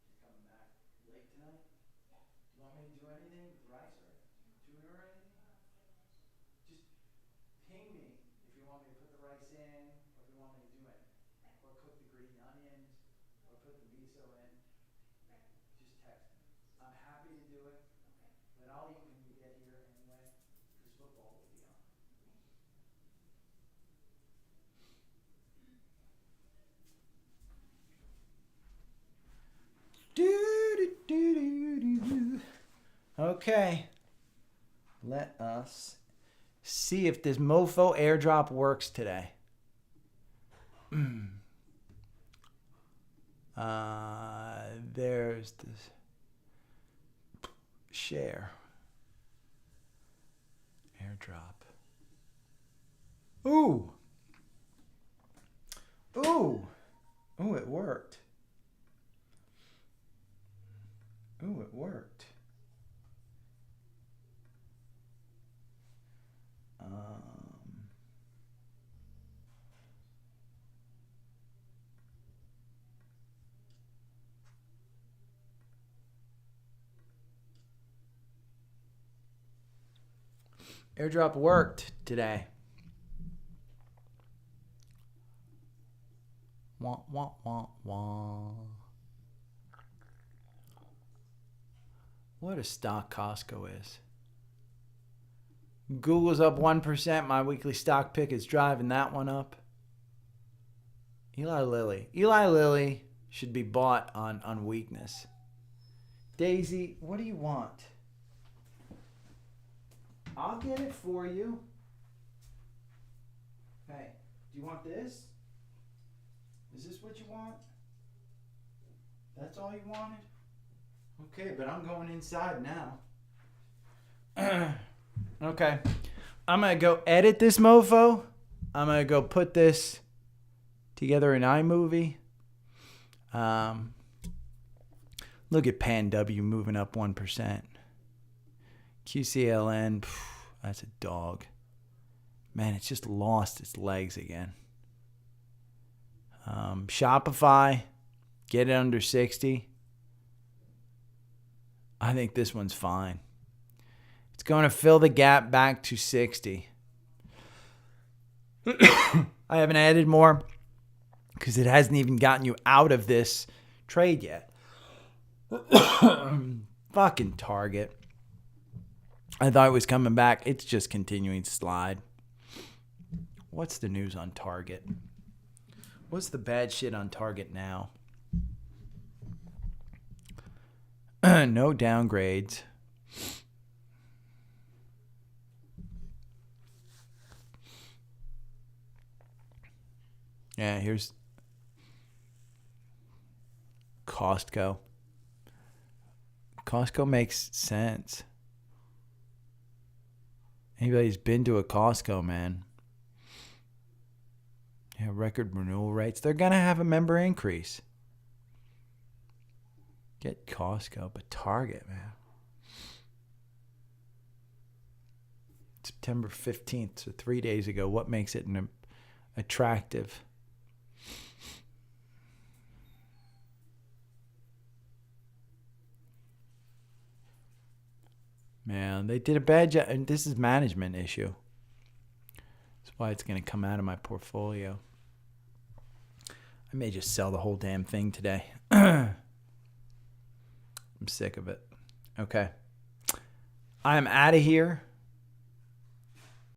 She's coming back late tonight? Do you want me to do anything with rice or tuna or anything? Just ping me if you want me to put the rice in, or if you want me to do anything. Or cook the green onions, or put the miso in. Just text me. I'm happy to do it, but I'll eat when you get here anyway, because football will be on. Okay. Let us see if this mofo airdrop works today. There's this share. Airdrop. Ooh. Ooh. Ooh, it worked. Ooh, it worked. Airdrop worked today. Wah, wah, wah, wah. What a stock Costco is. Google's up 1%. My weekly stock pick is driving that one up. Eli Lilly should be bought on weakness. Daisy, what do you want? I'll get it for you. Hey, do you want this? Is this what you want? That's all you wanted? Okay, but I'm going inside now. Okay. I'm going to go edit this mofo. I'm going to go put this together in iMovie. Look at Pan W moving up 1%. QCLN, that's a dog. Man, it's just lost its legs again. Shopify, get it under 60. I think this one's fine. It's going to fill the gap back to 60. I haven't added more because it hasn't even gotten you out of this trade yet. Fucking Target. I thought it was coming back. It's just continuing to slide. What's the news on Target? What's the bad shit on Target now? No downgrades. Yeah, here's Costco. Costco makes sense. Anybody who's been to a Costco, man. Yeah, record renewal rates. They're going to have a member increase. Get Costco, but Target, man. September 15th, so 3 days ago. What makes it attractive? Man, they did a bad job. And this is management issue. That's why it's going to come out of my portfolio. I may just sell the whole damn thing today. I'm sick of it. Okay. I'm out of here.